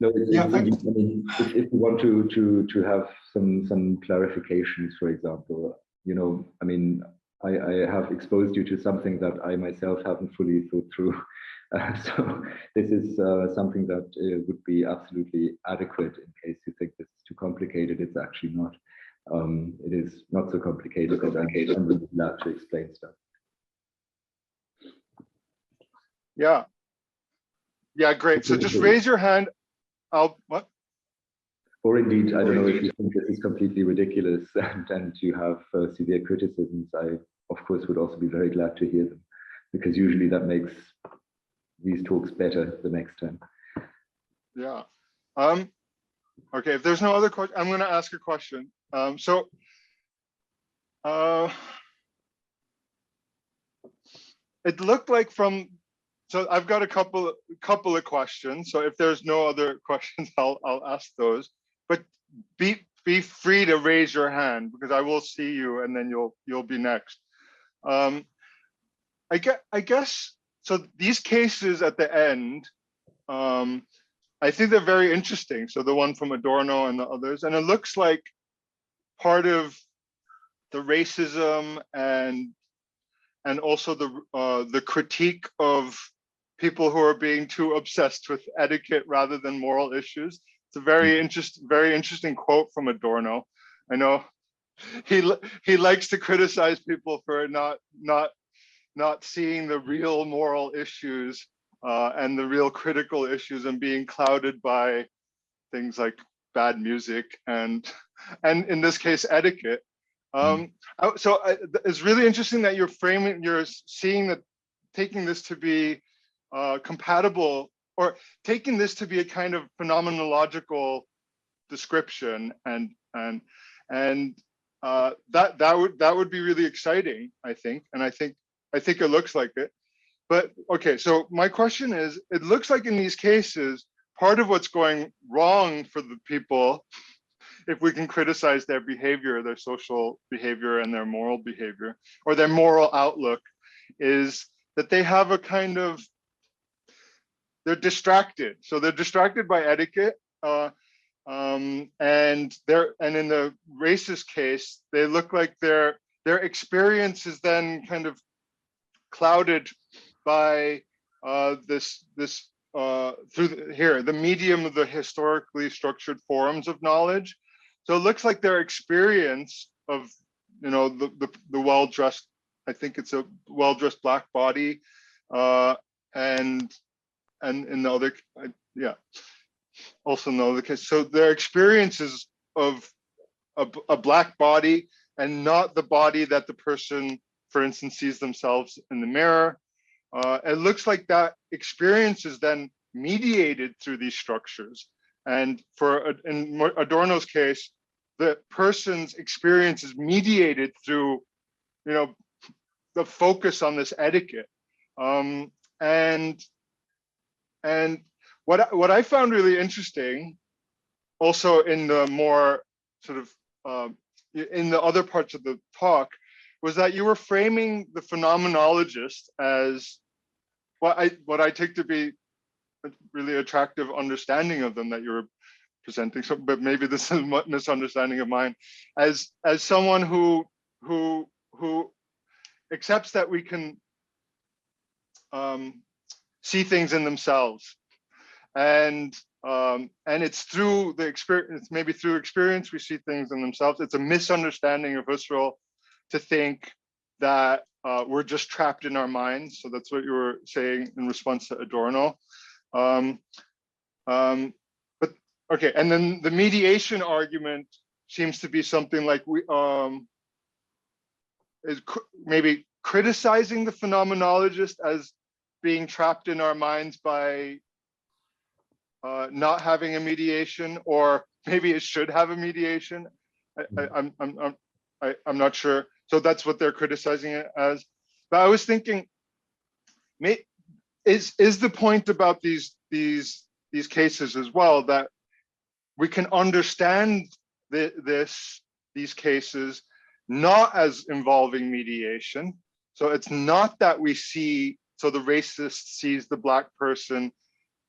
No, yeah, I mean, if you want to have some clarifications, for example, I mean, I have exposed you to something that I myself haven't fully thought through. So this is something that would be absolutely adequate in case you think this is too complicated. It's actually not. It is not so complicated, but I'm really glad to explain stuff. Yeah. Yeah, great. So just raise your hand. What? Or indeed, I don't know if you think this is completely ridiculous and you have severe criticisms. I, of course, would also be very glad to hear them, because usually that makes these talks better the next time. Yeah. Okay, if there's no other question, I'm going to ask a question. It looked like so I've got a couple of questions. So if there's no other questions, I'll ask those. But be free to raise your hand, because I will see you and then you'll be next. I guess so. These cases at the end, I think they're very interesting. So the one from Adorno and the others, and it looks like part of the racism and also the critique of people who are being too obsessed with etiquette rather than moral issues. It's a very interesting quote from Adorno. I know he likes to criticize people for not seeing the real moral issues and the real critical issues, and being clouded by things like bad music and in this case etiquette. So it's really interesting that you're seeing that, taking this to be compatible, or taking this to be a kind of phenomenological description, and that would be really exciting, I think, and I think it looks like it. But okay, so my question is, it looks like in these cases, part of what's going wrong for the people, if we can criticize their behavior, their social behavior and their moral behavior, or their moral outlook, is that they have a kind of, they're distracted. So they're distracted by etiquette, and in the racist case, they look like their experience is then kind of clouded by through the medium of the historically structured forms of knowledge. So it looks like their experience of, the well-dressed, I think it's a well-dressed black body, and in the other, also in the other case. So their experiences of a black body, and not the body that the person, for instance, sees themselves in the mirror. It looks like that experience is then mediated through these structures. And in Adorno's case, the person's experience is mediated through, the focus on this etiquette. And what I found really interesting, also in the more sort of in the other parts of the talk, was that you were framing the phenomenologist as what I take to be a really attractive understanding of them that you were presenting. So, but maybe this is a misunderstanding of mine, as someone who accepts that we can see things in themselves, and it's through the experience, maybe through experience, we see things in themselves. It's a misunderstanding of Husserl to think that we're just trapped in our minds. So that's what you were saying in response to Adorno. But okay, and then the mediation argument seems to be something like is maybe criticizing the phenomenologist as being trapped in our minds by not having a mediation, or maybe it should have a mediation. I'm not sure. So that's what they're criticizing it as. But I was thinking, is the point about these cases as well that we can understand these cases not as involving mediation. So it's not that we see, so the racist sees the Black person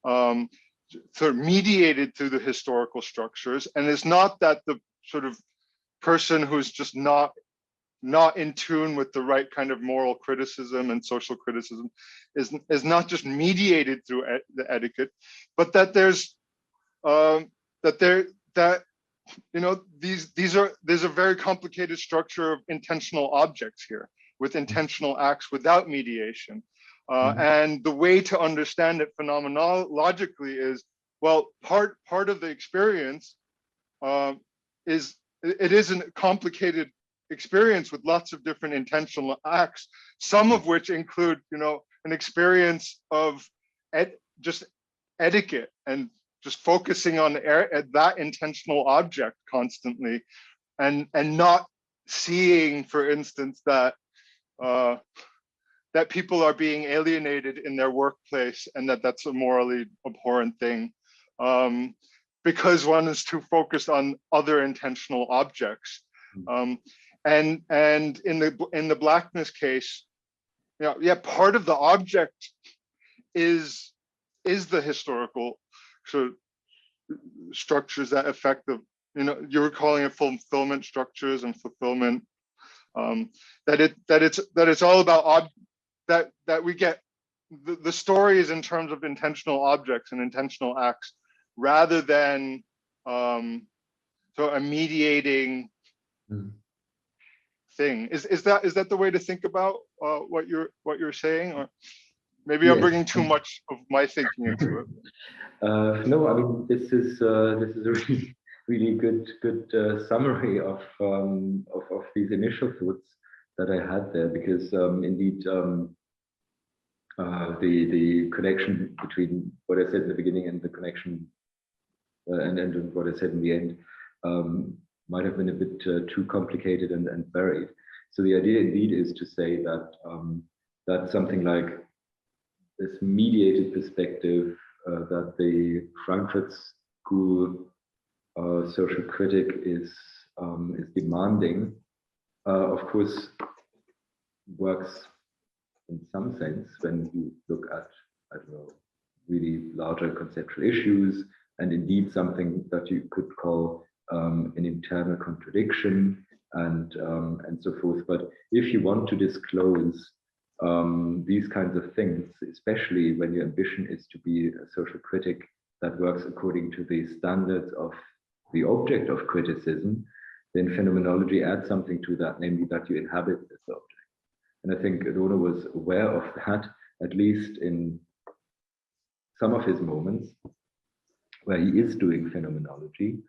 sort of mediated through the historical structures, and it's not that the sort of person who's just not in tune with the right kind of moral criticism and social criticism is not just mediated through the etiquette, but that there's there's a very complicated structure of intentional objects here, with intentional acts without mediation. And the way to understand it phenomenologically is, well, part of the experience is a complicated experience with lots of different intentional acts, some of which include, an experience of just etiquette and just focusing on that intentional object constantly, and not seeing, for instance, that people are being alienated in their workplace, and that's a morally abhorrent thing, because one is too focused on other intentional objects. And in the Blackness case, part of the object is the historical sort of structures that affect the, you were calling it fulfillment structures and fulfillment, that it's all about that we get the stories in terms of intentional objects and intentional acts, rather than so a mediating thing. Is that the way to think about what you're saying, or maybe I'm bringing too much of my thinking into it? No, I mean, this is a really good summary of these initial thoughts that I had there, because indeed the connection between what I said in the beginning and the connection and what I said in the end might have been a bit too complicated and buried. So the idea indeed is to say that that something like this mediated perspective that the Frankfurt School social critic is demanding, of course, works in some sense when you look at, I don't know, really larger conceptual issues, and indeed something that you could call an internal contradiction and so forth. But if you want to disclose these kinds of things, especially when your ambition is to be a social critic that works according to the standards of the object of criticism, then phenomenology adds something to that, namely that you inhabit this object. And I think Adorno was aware of that, at least in some of his moments where he is doing phenomenology.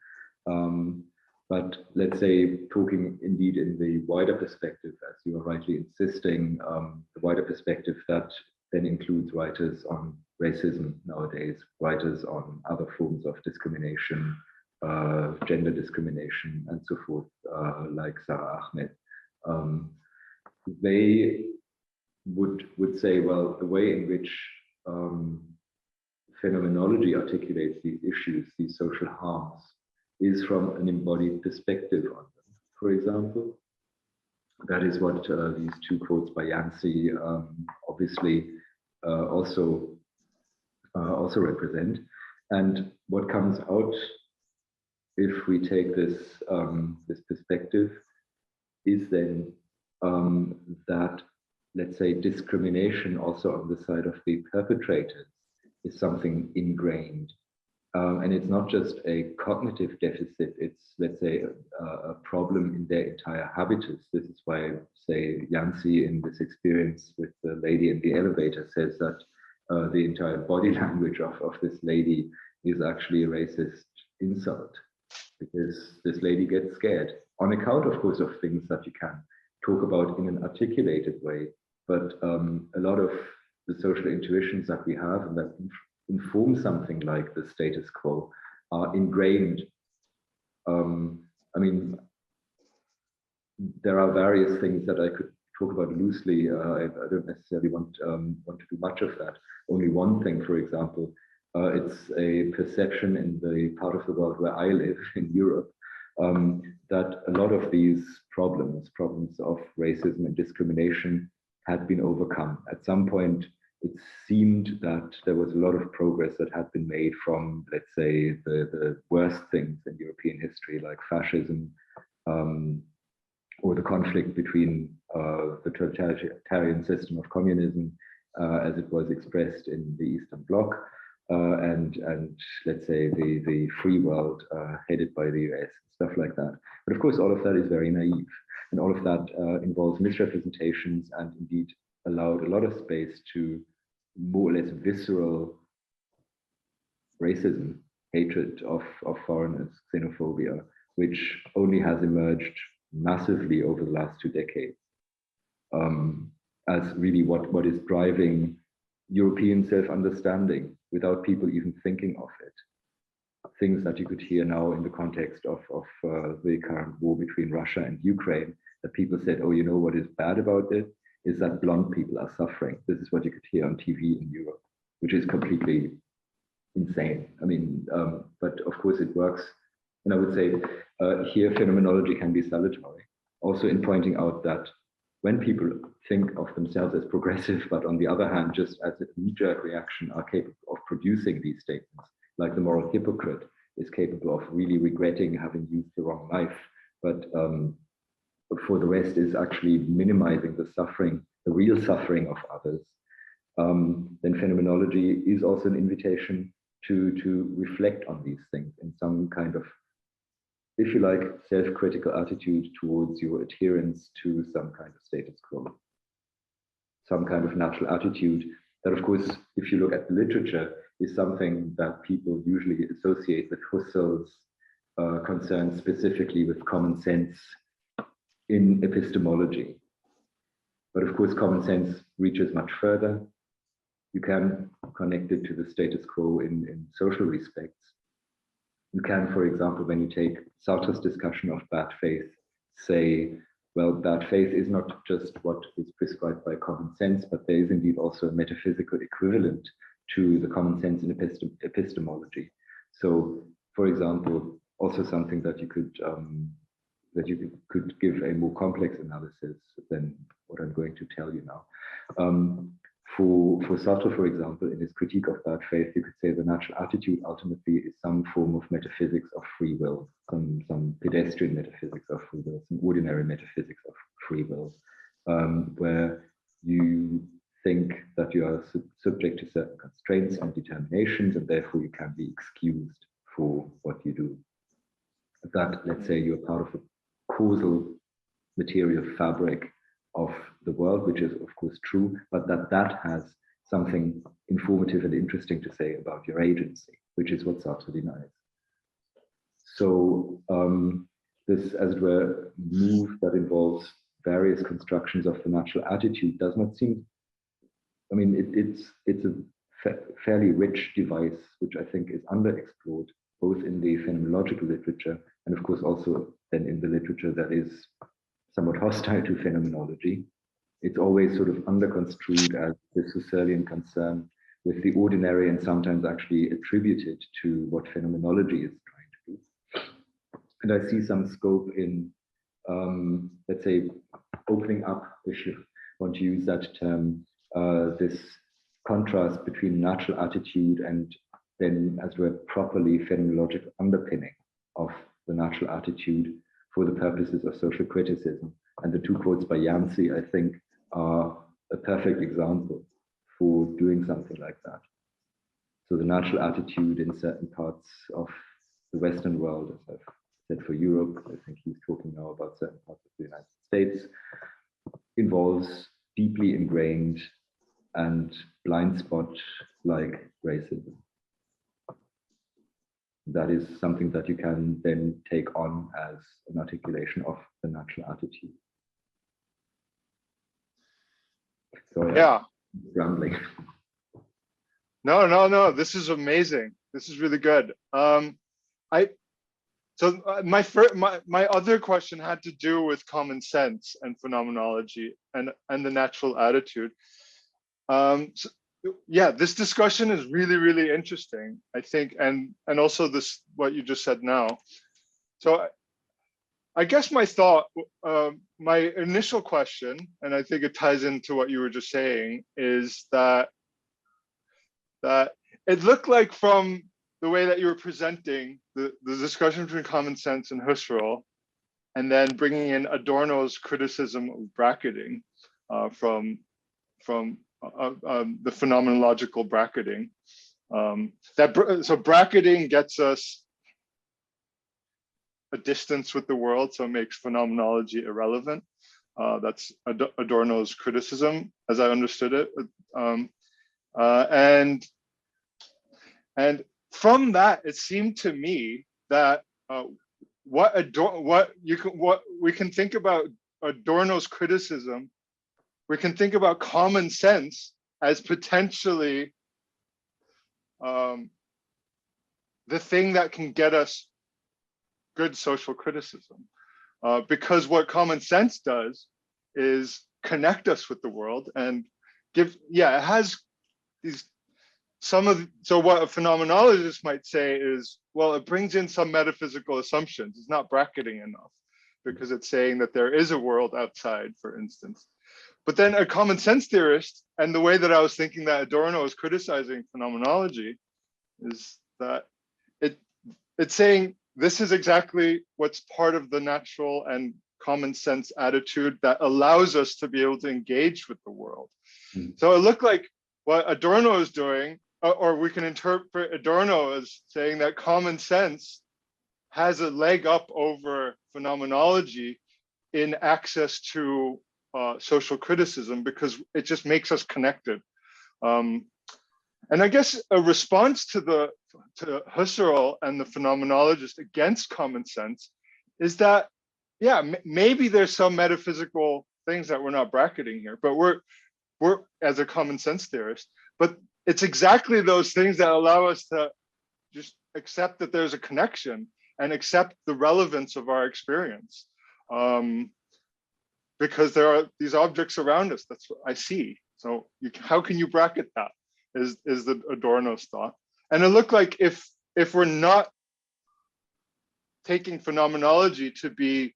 But let's say, talking indeed in the wider perspective, as you are rightly insisting, the wider perspective that then includes writers on racism nowadays, writers on other forms of discrimination, gender discrimination, and so forth, like Sarah Ahmed. They would say, well, the way in which phenomenology articulates these issues, these social harms, is from an embodied perspective on them. For example, that is what these two quotes by Yancey obviously also represent. And what comes out, if we take this this perspective, is then that, let's say, discrimination also on the side of the perpetrators is something ingrained. And it's not just a cognitive deficit, it's, let's say, a problem in their entire habitus. This is why, say, Yancey in this experience with the lady in the elevator says that the entire body language of this lady is actually a racist insult, because this lady gets scared on account, of course, of things that you can talk about in an articulated way. But a lot of the social intuitions that we have and that inform something like the status quo are ingrained I mean, there are various things that I could talk about loosely. I don't necessarily want to do much of that. Only one thing, for example, it's a perception in the part of the world where I live, in Europe, that a lot of these problems of racism and discrimination had been overcome. At some point, it seemed that there was a lot of progress that had been made from, let's say, the worst things in European history, like fascism, or the conflict between the totalitarian system of communism, as it was expressed in the Eastern Bloc, and let's say the free world headed by the US, stuff like that. But of course, all of that is very naive, and all of that involves misrepresentations, and indeed allowed a lot of space to more or less visceral racism, hatred of foreigners, xenophobia, which only has emerged massively over the last 2 decades, as really what is driving European self-understanding without people even thinking of it. Things that you could hear now in the context of the current war between Russia and Ukraine, that people said, oh, you know what is bad about it is that blonde people are suffering. This is what you could hear on TV in Europe, which is completely insane. I mean, but of course it works. And I would say here phenomenology can be salutary, also in pointing out that when people think of themselves as progressive, but on the other hand, just as a knee-jerk reaction, are capable of producing these statements, like the moral hypocrite is capable of really regretting having used the wrong knife, but for the rest is actually minimizing the suffering, the real suffering of others, then phenomenology is also an invitation to reflect on these things in some kind of, if you like, self-critical attitude towards your adherence to some kind of status quo, some kind of natural attitude that, of course, if you look at the literature, is something that people usually associate with Husserl's concerns specifically with common sense in epistemology. But of course, common sense reaches much further. You can connect it to the status quo in social respects. You can, for example, when you take Sartre's discussion of bad faith, say, well, bad faith is not just what is prescribed by common sense, but there is indeed also a metaphysical equivalent to the common sense in epistemology. So, for example, also something that you could give a more complex analysis than what I'm going to tell you now. For Sartre, for example, in his critique of bad faith, you could say the natural attitude ultimately is some form of metaphysics of free will, some pedestrian metaphysics of free will, some ordinary metaphysics of free will, where you think that you are subject to certain constraints and determinations, and therefore you can be excused for what you do. That, let's say, you're part of a causal material fabric of the world, which is of course true, but that has something informative and interesting to say about your agency, which is what Sartre denies. So this, as it were, move that involves various constructions of the natural attitude does not seem, I mean, it's a fairly rich device, which I think is underexplored, both in the phenomenological literature and of course also then in the literature that is somewhat hostile to phenomenology. It's always sort of underconstrued as this Husserlian concern with the ordinary and sometimes actually attributed to what phenomenology is trying to do. And I see some scope in, let's say, opening up, if you want to use that term, this contrast between natural attitude and then, as it were, properly phenomenological underpinning of the natural attitude for the purposes of social criticism. And the two quotes by Yancey, I think, are a perfect example for doing something like that. So the natural attitude in certain parts of the Western world, as I've said for Europe, I think he's talking now about certain parts of the United States, involves deeply ingrained and blind spot-like racism. That is something that you can then take on as an articulation of the natural attitude. So yeah, rambling. No, this is amazing. This is really good. I So my other question had to do with common sense and phenomenology and the natural attitude. So, yeah, this discussion is really, really interesting, I think, and also this what you just said now. So I guess my thought, my initial question, and I think it ties into what you were just saying, is that it looked like from the way that you were presenting the discussion between common sense and Husserl, and then bringing in Adorno's criticism of bracketing from the phenomenological bracketing. So bracketing gets us a distance with the world, so it makes phenomenology irrelevant. That's Adorno's criticism, as I understood it. And from that, it seemed to me that what we can think about Adorno's criticism, we can think about common sense as potentially the thing that can get us good social criticism, because what common sense does is connect us with the world and give, it has these so what a phenomenologist might say is, well, it brings in some metaphysical assumptions. It's not bracketing enough because it's saying that there is a world outside, for instance. But then a common sense theorist, and the way that I was thinking that Adorno is criticizing phenomenology, is that it's saying this is exactly what's part of the natural and common sense attitude that allows us to be able to engage with the world. So it looked like what Adorno is doing, or we can interpret Adorno as saying that common sense has a leg up over phenomenology in access to social criticism, because it just makes us connected. And I guess a response to Husserl and the phenomenologist against common sense is that, maybe there's some metaphysical things that we're not bracketing here, but we're as a common sense theorist, but it's exactly those things that allow us to just accept that there's a connection and accept the relevance of our experience. Because there are these objects around us, that's what I see. So how can you bracket that is the Adorno's thought. And it looked like if we're not taking phenomenology to be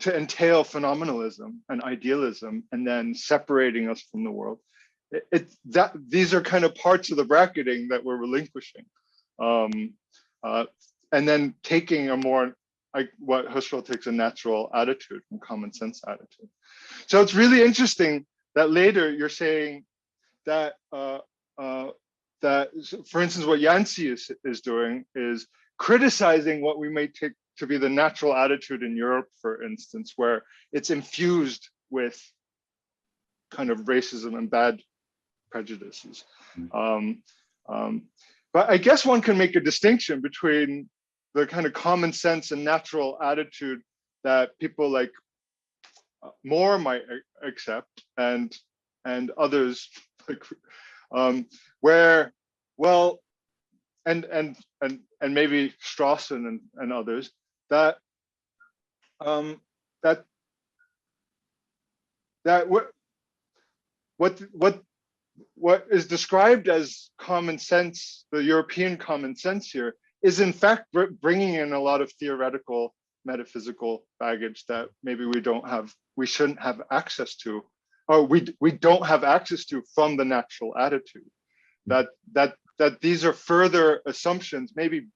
to entail phenomenalism and idealism, and then separating us from the world, these are kind of parts of the bracketing that we're relinquishing, and then taking a more, like what Husserl takes, a natural attitude and common sense attitude. So it's really interesting that later you're saying that that, for instance, what Yancey is doing is criticizing what we may take to be the natural attitude in Europe, for instance, where it's infused with kind of racism and bad prejudices. But I guess one can make a distinction between the kind of common sense and natural attitude that people like Moore might accept, and others like, where, well, and maybe Strawson and others, that what is described as common sense, the European common sense here, is in fact bringing in a lot of theoretical metaphysical baggage that maybe we shouldn't have access to, or we don't have access to from the natural attitude. That these are further assumptions, maybe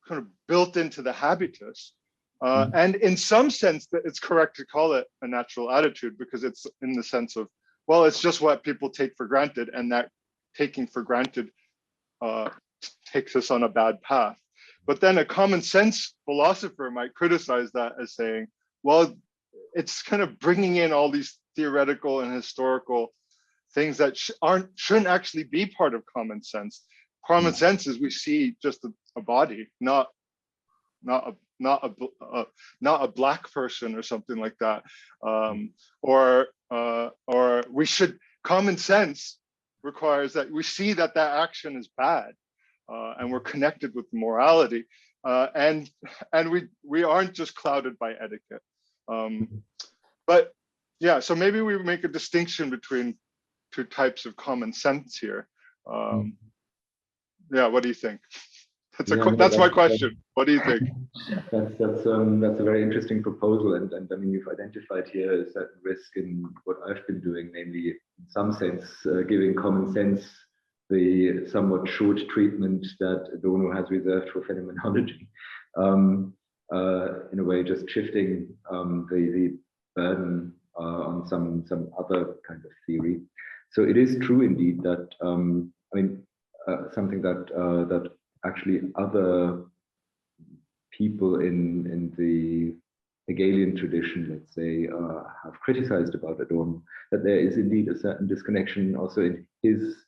kind of built into the habitus. And in some sense, that it's correct to call it a natural attitude, because it's in the sense of, well, it's just what people take for granted, and that taking for granted takes us on a bad path. But then a common sense philosopher might criticize that as saying, well, it's kind of bringing in all these theoretical and historical things that shouldn't actually be part of common sense. Common sense is we see just a body, not a black person or something like that, or we should. Common sense requires that we see that action is bad, and we're connected with morality, and we aren't just clouded by etiquette. But yeah, so maybe we make a distinction between two types of common sense here. Yeah, what do you think? That's my question. What do you think? That's a very interesting proposal, and I mean, you've identified here a certain risk in what I've been doing, namely, in some sense, giving common sense the somewhat short treatment that Adorno has reserved for phenomenology. In a way, just shifting the burden on some other kind of theory. So it is true indeed that I mean, something that actually other people in the Hegelian tradition, let's say, have criticized about Adorno, that there is indeed a certain disconnection also in his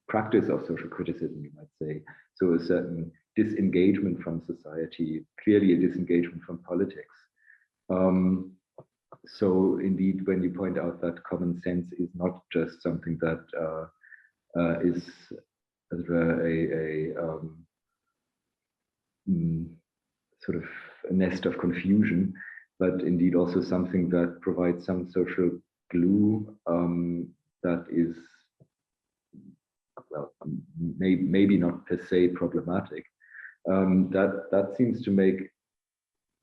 practice of social criticism, you might say. So a certain disengagement from society, clearly a disengagement from politics. So indeed, when you point out that common sense is not just something that is a sort of a nest of confusion, but indeed also something that provides some social glue that is, well, maybe not per se problematic. That seems to make,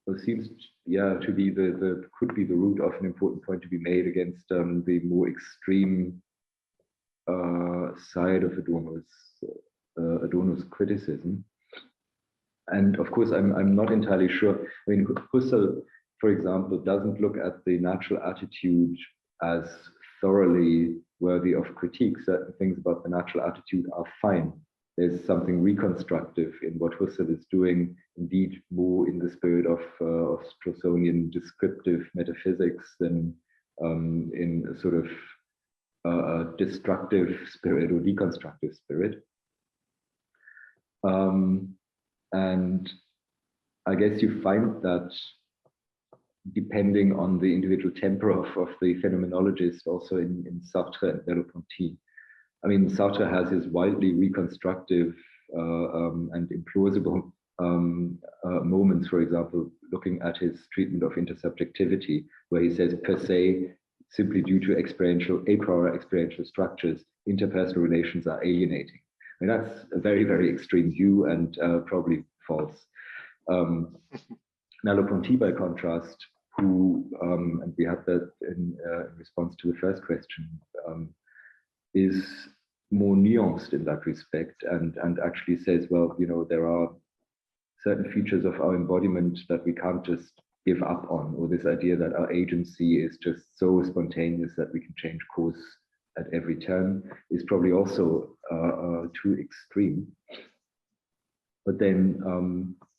or seems, yeah, to be could be the root of an important point to be made against the more extreme side of Adorno's criticism. And of course, I'm not entirely sure. I mean, Husserl, for example, doesn't look at the natural attitude as thoroughly worthy of critique. Certain things about the natural attitude are fine. There's something reconstructive in what Husserl is doing, indeed more in the spirit of Straussonian descriptive metaphysics than in a sort of destructive spirit or deconstructive spirit. And I guess you find that depending on the individual temper of the phenomenologist, also in Sartre and Merleau-Ponty. I mean, Sartre has his wildly reconstructive and implausible moments, for example, looking at his treatment of intersubjectivity, where he says, per se, simply due to a priori experiential structures, interpersonal relations are alienating. I mean, that's a very, very extreme view and probably false. Merleau-Ponty, by contrast, who, and we had that in response to the first question, is more nuanced in that respect and actually says, well, you know, there are certain features of our embodiment that we can't just give up on, or this idea that our agency is just so spontaneous that we can change course at every turn is probably also too extreme. But then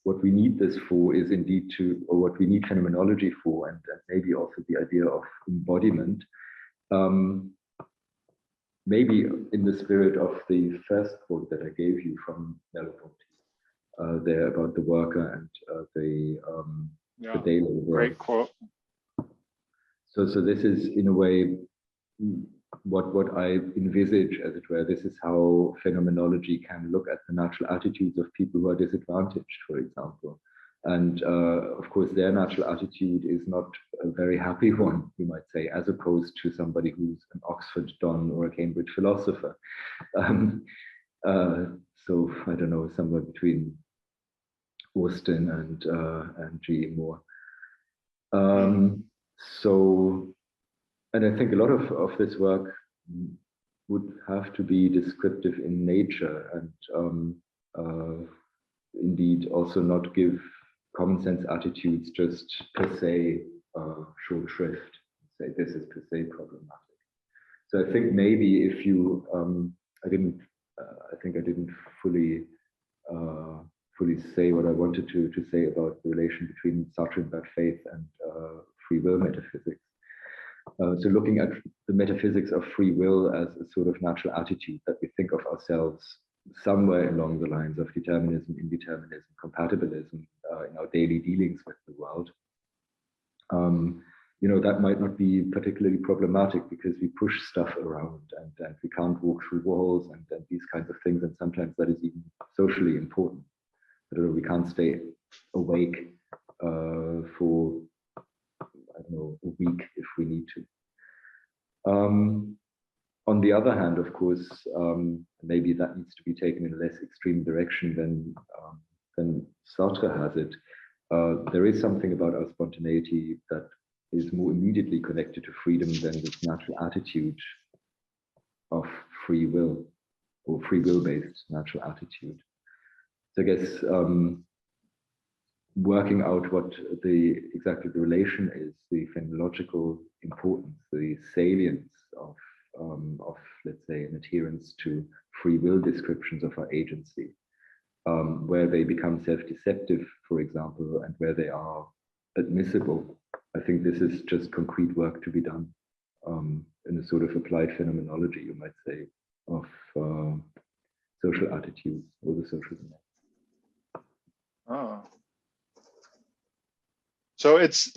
what we need this for is indeed or what we need phenomenology for, and maybe also the idea of embodiment, maybe in the spirit of the first quote that I gave you from Merleau-Ponty, there about the worker and the daily work. Great quote. So this is in a way what I envisage, as it were. This is how phenomenology can look at the natural attitudes of people who are disadvantaged, for example. And of course, their natural attitude is not a very happy one, you might say, as opposed to somebody who's an Oxford Don or a Cambridge philosopher. So I don't know, somewhere between Austen and G.E. Moore. And I think a lot of this work would have to be descriptive in nature and indeed also not give common sense attitudes just per se short shrift, say this is per se problematic. So I think maybe if you, I think I didn't fully say what I wanted to say about the relation between Sartre and bad faith and free will metaphysics. So looking at the metaphysics of free will as a sort of natural attitude that we think of ourselves somewhere along the lines of determinism, indeterminism, compatibilism in our daily dealings with the world. that might not be particularly problematic because we push stuff around and we can't walk through walls and these kinds of things. And sometimes that is even socially important. We can't stay awake for, I don't know, a week if we need to. On the other hand, of course, maybe that needs to be taken in a less extreme direction than Sartre has it. There is something about our spontaneity that is more immediately connected to freedom than this natural attitude of free will or free will-based natural attitude. So I guess working out what exactly the relation is, the phenomenological importance, the salience of let's say an adherence to free will descriptions of our agency, where they become self-deceptive, for example, and where they are admissible. I think this is just concrete work to be done in a sort of applied phenomenology, you might say, of social attitudes or the social domain. Oh. So it's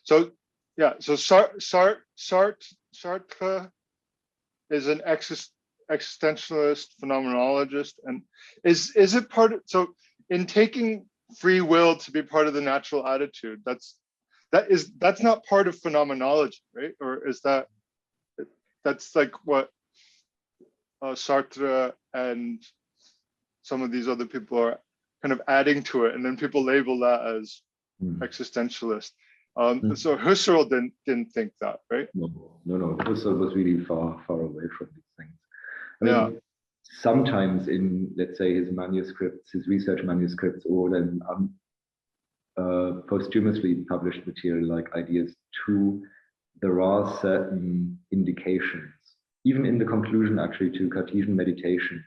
so yeah. So Sartre is an existentialist phenomenologist, and is it part of, so in taking free will to be part of the natural attitude, that's not part of phenomenology, right? Or is that's like what Sartre and some of these other people are kind of adding to it, and then people label that as existentialist. So Husserl didn't think that, right? No. Husserl was really far away from these things. I mean, sometimes in, let's say, his manuscripts, his research manuscripts, or then posthumously published material like Ideas 2, there are certain indications, even in the conclusion actually to Cartesian meditations.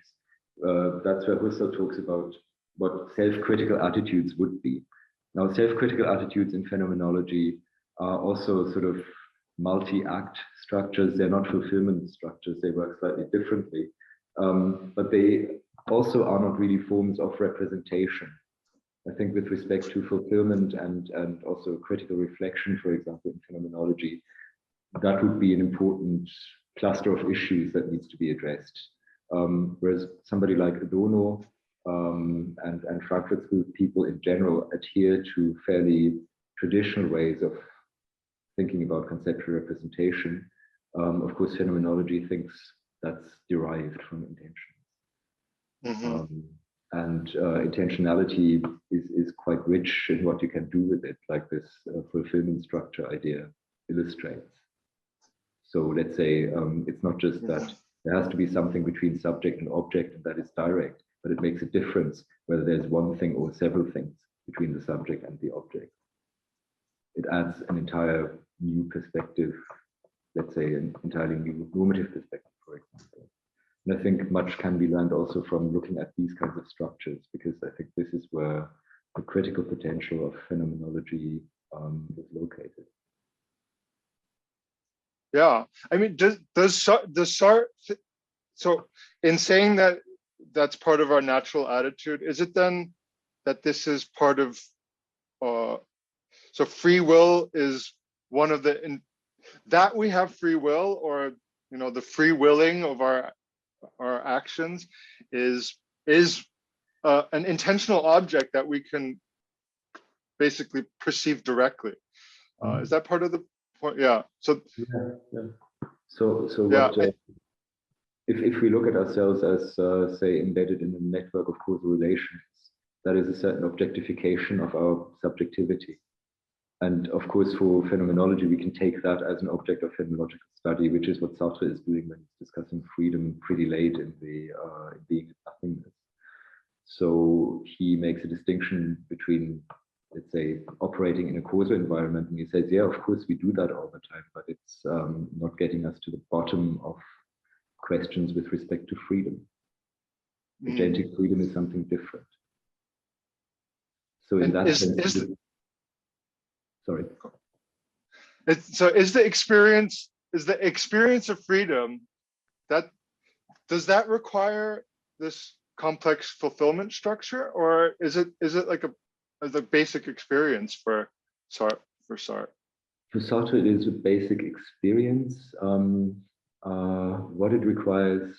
That's where Husserl talks about what self-critical attitudes would be. Now, self-critical attitudes in phenomenology are also sort of multi-act structures. They're not fulfillment structures. They work slightly differently. But they also are not really forms of representation. I think with respect to fulfillment and also critical reflection, for example, in phenomenology, that would be an important cluster of issues that needs to be addressed. Whereas somebody like Adorno and Frankfurt School people in general adhere to fairly traditional ways of thinking about conceptual representation. Of course, phenomenology thinks that's derived from intention. And intentionality is quite rich in what you can do with it, like this fulfillment structure idea illustrates. So let's say it's not just that there has to be something between subject and object, and that is direct, but it makes a difference whether there's one thing or several things between the subject and the object. It adds an entire new perspective, let's say an entirely new normative perspective, for example. And I think much can be learned also from looking at these kinds of structures, because I think this is where the critical potential of phenomenology is located. Yeah, I mean, does Sartre, so in saying that that's part of our natural attitude, is it then that this is part of, so free will is one of the, that we have free will, or, you know, the free willing of our actions is an intentional object that we can basically perceive directly. Is that part of the point? Yeah. So So yeah, what, if we look at ourselves as say embedded in a network of causal relations, that is a certain objectification of our subjectivity. And of course, for phenomenology, we can take that as an object of phenomenological study, which is what Sartre is doing when he's discussing freedom pretty late in the being nothingness. So he makes a distinction between, let's say, operating in a causal environment, and he says, yeah, of course, we do that all the time, but it's not getting us to the bottom of questions with respect to freedom. Agentic freedom is something different. So in that sense, sorry. So is the experience of freedom, that does that require this complex fulfillment structure, or is it like a basic experience for for Sartre? For Sartre, it is a basic experience. What it requires,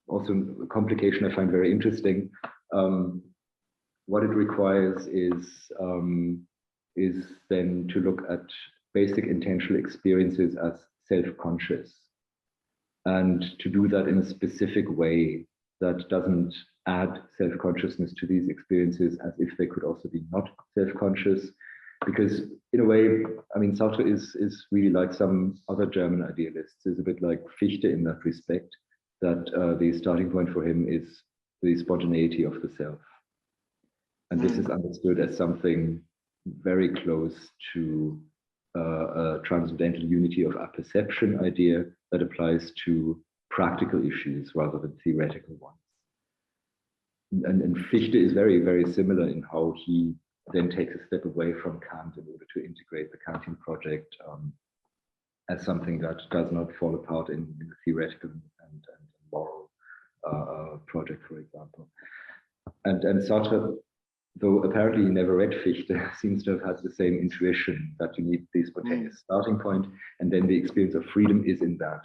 also a complication I find very interesting. What it requires is then to look at basic intentional experiences as self-conscious, and to do that in a specific way that doesn't add self-consciousness to these experiences as if they could also be not self-conscious. Because in a way, I mean, Sartre is really like some other German idealists, is a bit like Fichte in that respect, that the starting point for him is the spontaneity of the self. And this is understood as something very close to a transcendental unity of apperception idea that applies to practical issues rather than theoretical ones. And Fichte is very, very similar in how he then takes a step away from Kant in order to integrate the Kantian project as something that does not fall apart in the theoretical and moral project, for example. And Sartre, though apparently he never read Fichte, seems to have had the same intuition that you need the spontaneous starting point, and then the experience of freedom is in that.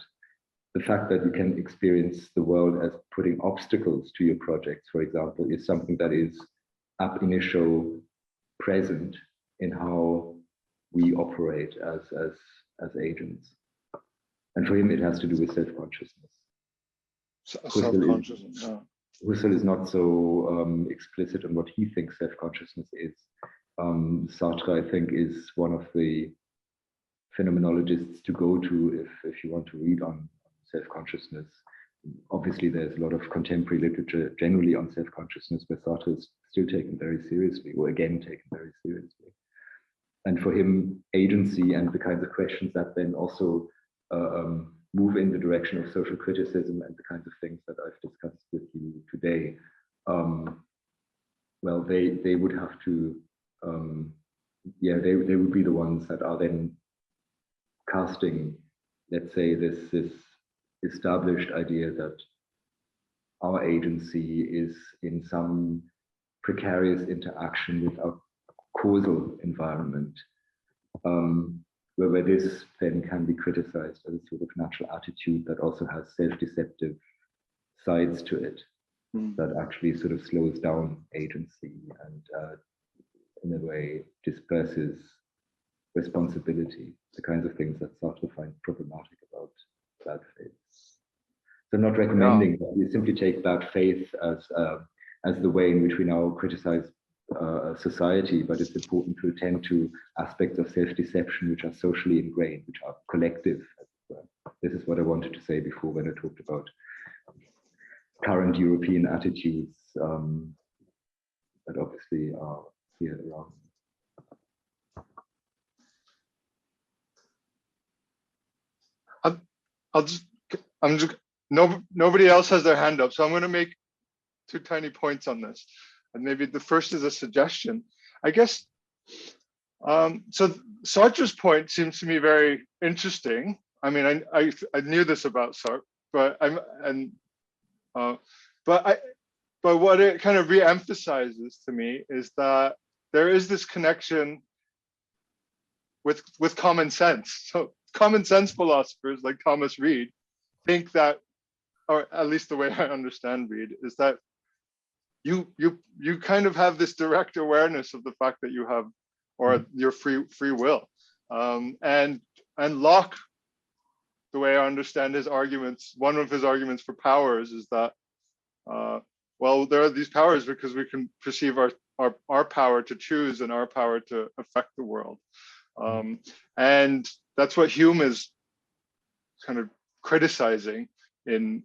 The fact that you can experience the world as putting obstacles to your projects, for example, is something that is ab initio present in how we operate as agents. And for him, it has to do with self-consciousness. Self-consciousness, yeah. Husserl is not so explicit on what he thinks self-consciousness is. Sartre, I think, is one of the phenomenologists to go to if you want to read on self-consciousness. Obviously, there's a lot of contemporary literature generally on self-consciousness, but Sartre is still taken very seriously, or again taken very seriously. And for him, agency and the kinds of questions that then also move in the direction of social criticism and the kinds of things that I've discussed with you today, well, they would have to, they would be the ones that are then casting, let's say, this established idea that our agency is in some precarious interaction with our causal environment, where this then can be criticized as a sort of natural attitude that also has self-deceptive sides to it, that actually sort of slows down agency and in a way disperses responsibility, the kinds of things that Sartre finds problematic about bad faith. So I'm not recommending that we simply take bad faith as the way in which we now criticize society, but it's important to attend to aspects of self-deception which are socially ingrained, which are collective. This is what I wanted to say before when I talked about current European attitudes that obviously are here around. Nobody else has their hand up, so I'm going to make 2 tiny points on this. And maybe the first is a suggestion. I guess, so Sartre's point seems to me very interesting. I mean, I knew this about Sartre, but but what it kind of re-emphasizes to me is that there is this connection with common sense. So common sense philosophers like Thomas Reid think that, or at least the way I understand Reid, is that you kind of have this direct awareness of the fact that you have, or your free will, and Locke, the way I understand his arguments, one of his arguments for powers is that well, there are these powers because we can perceive our power to choose and our power to affect the world, and that's what Hume is kind of criticizing in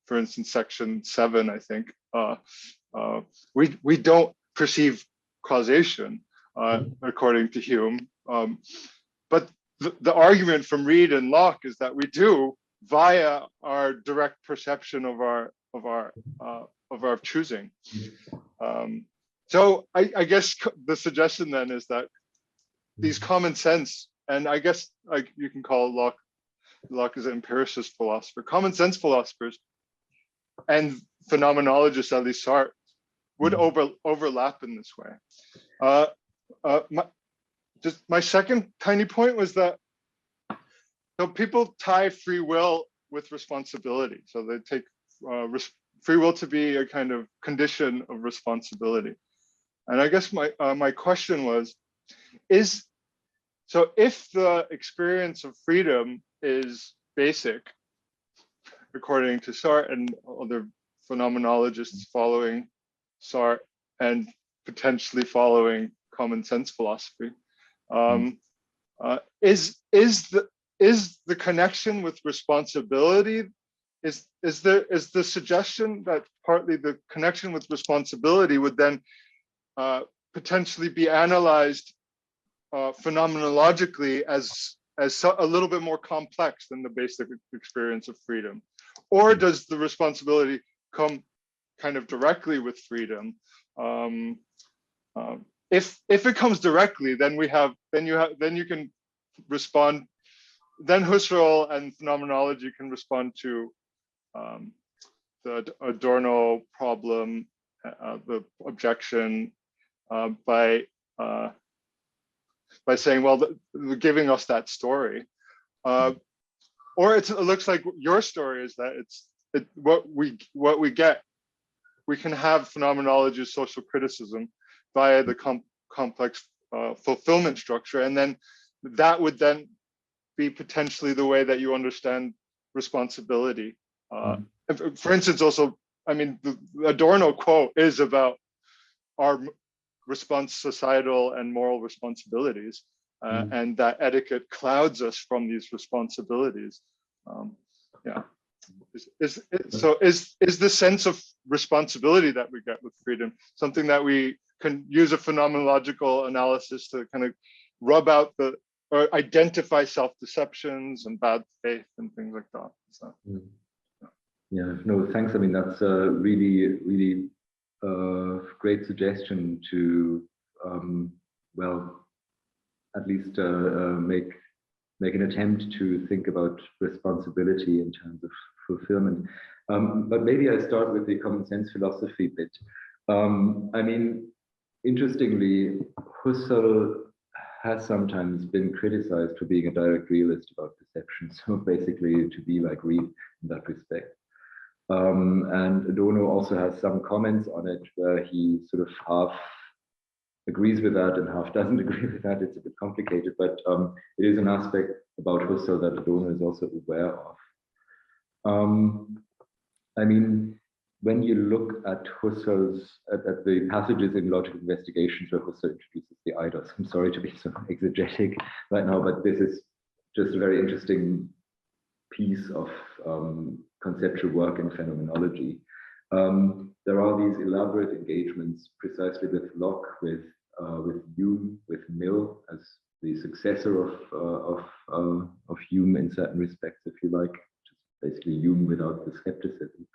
for instance section 7, I think. We don't perceive causation according to Hume, but the argument from Reid and Locke is that we do via our direct perception of our choosing. So I guess the suggestion then is that these common sense, and I guess like you can call Locke is an empiricist philosopher, common sense philosophers and phenomenologists, at least Sartre, would overlap in this way. just my second tiny point was that so people tie free will with responsibility. So they take free will to be a kind of condition of responsibility. And I guess my question was, so if the experience of freedom is basic, according to Sartre and other phenomenologists following Sartre and potentially following common sense philosophy, is the connection with responsibility, is the suggestion that partly the connection with responsibility would then potentially be analyzed phenomenologically as a little bit more complex than the basic experience of freedom? Or does the responsibility come kind of directly with freedom? If it comes directly, then you can respond. Then Husserl and phenomenology can respond to the Adorno problem, the objection, by saying, well, giving us that story, or it looks like your story is that what we get. We can have phenomenology as social criticism via the complex fulfillment structure, and then that would then be potentially the way that you understand responsibility. For instance, also, I mean, the Adorno quote is about our societal and moral responsibilities, and that etiquette clouds us from these responsibilities. Yeah. So is the sense of responsibility that we get with freedom something that we can use a phenomenological analysis to kind of rub out or identify self-deceptions and bad faith and things like that? So, yeah, no, thanks. I mean, that's a really great suggestion to, well, at least make an attempt to think about responsibility in terms of fulfillment. But maybe I start with the common sense philosophy bit. I mean, interestingly, Husserl has sometimes been criticized for being a direct realist about perception. So basically to be like Reid in that respect. And Adorno also has some comments on it where he sort of half agrees with that and half doesn't agree with that. It's a bit complicated, but it is an aspect about Husserl that Adorno is also aware of. I mean, when you look at Husserl's, at the passages in Logical Investigations where Husserl introduces the eidos, I'm sorry to be so exegetic right now, but this is just a very interesting piece of conceptual work in phenomenology. There are these elaborate engagements precisely with Locke, with Hume, with Mill as the successor of Hume in certain respects, if you like, just basically Hume without the skepticism.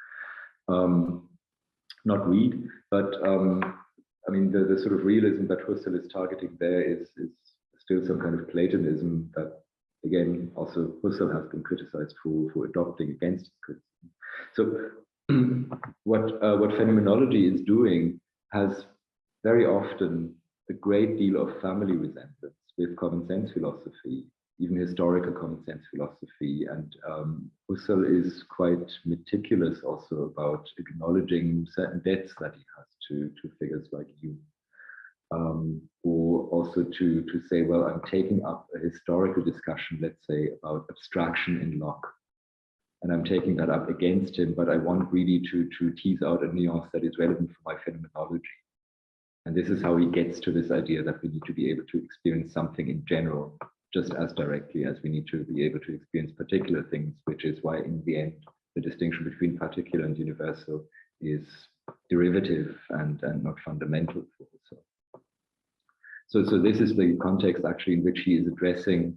Not Reid, but I mean the sort of realism that Husserl is targeting there is still some kind of Platonism that, again, also Husserl has been criticized for adopting against criticism. So what phenomenology is doing has very often a great deal of family resemblance with common sense philosophy, even historical common sense philosophy. And Husserl is quite meticulous also about acknowledging certain debts that he has to figures like Hume. Or also to say, well, I'm taking up a historical discussion, let's say, about abstraction in Locke. And I'm taking that up against him, but I want really to tease out a nuance that is relevant for my phenomenology. And this is how he gets to this idea that we need to be able to experience something in general, just as directly as we need to be able to experience particular things, which is why in the end, the distinction between particular and universal is derivative and not fundamental for Husserl. So this is the context actually in which he is addressing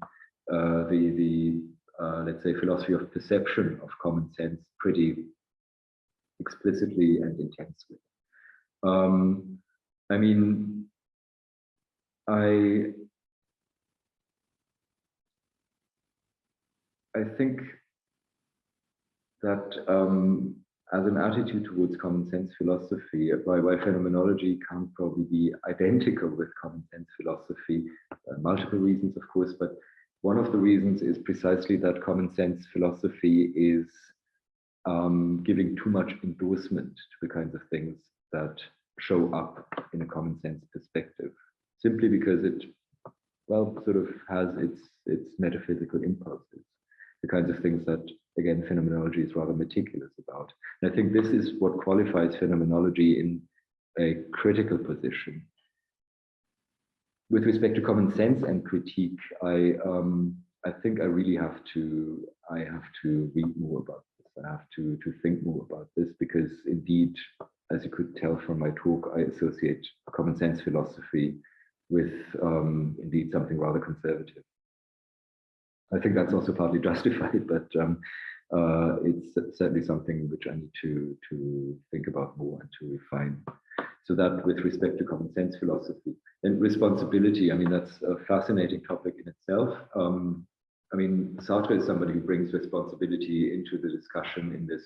let's say, philosophy of perception of common sense pretty explicitly and intensely. I mean, I think that as an attitude towards common sense philosophy, why phenomenology can't probably be identical with common sense philosophy. Multiple reasons, of course, but one of the reasons is precisely that common sense philosophy is giving too much endorsement to the kinds of things that show up in a common sense perspective, simply because it, well, sort of has its metaphysical impulses, the kinds of things that, again, phenomenology is rather meticulous about. And I think this is what qualifies phenomenology in a critical position. With respect to common sense and critique, I think I really have to read more about this. I have to think more about this, because indeed, as you could tell from my talk, I associate common sense philosophy with indeed something rather conservative. I think that's also partly justified, but it's certainly something which I need to think about more and to refine. So that with respect to common sense philosophy. And responsibility, I mean, that's a fascinating topic in itself. I mean, Sartre is somebody who brings responsibility into the discussion in this,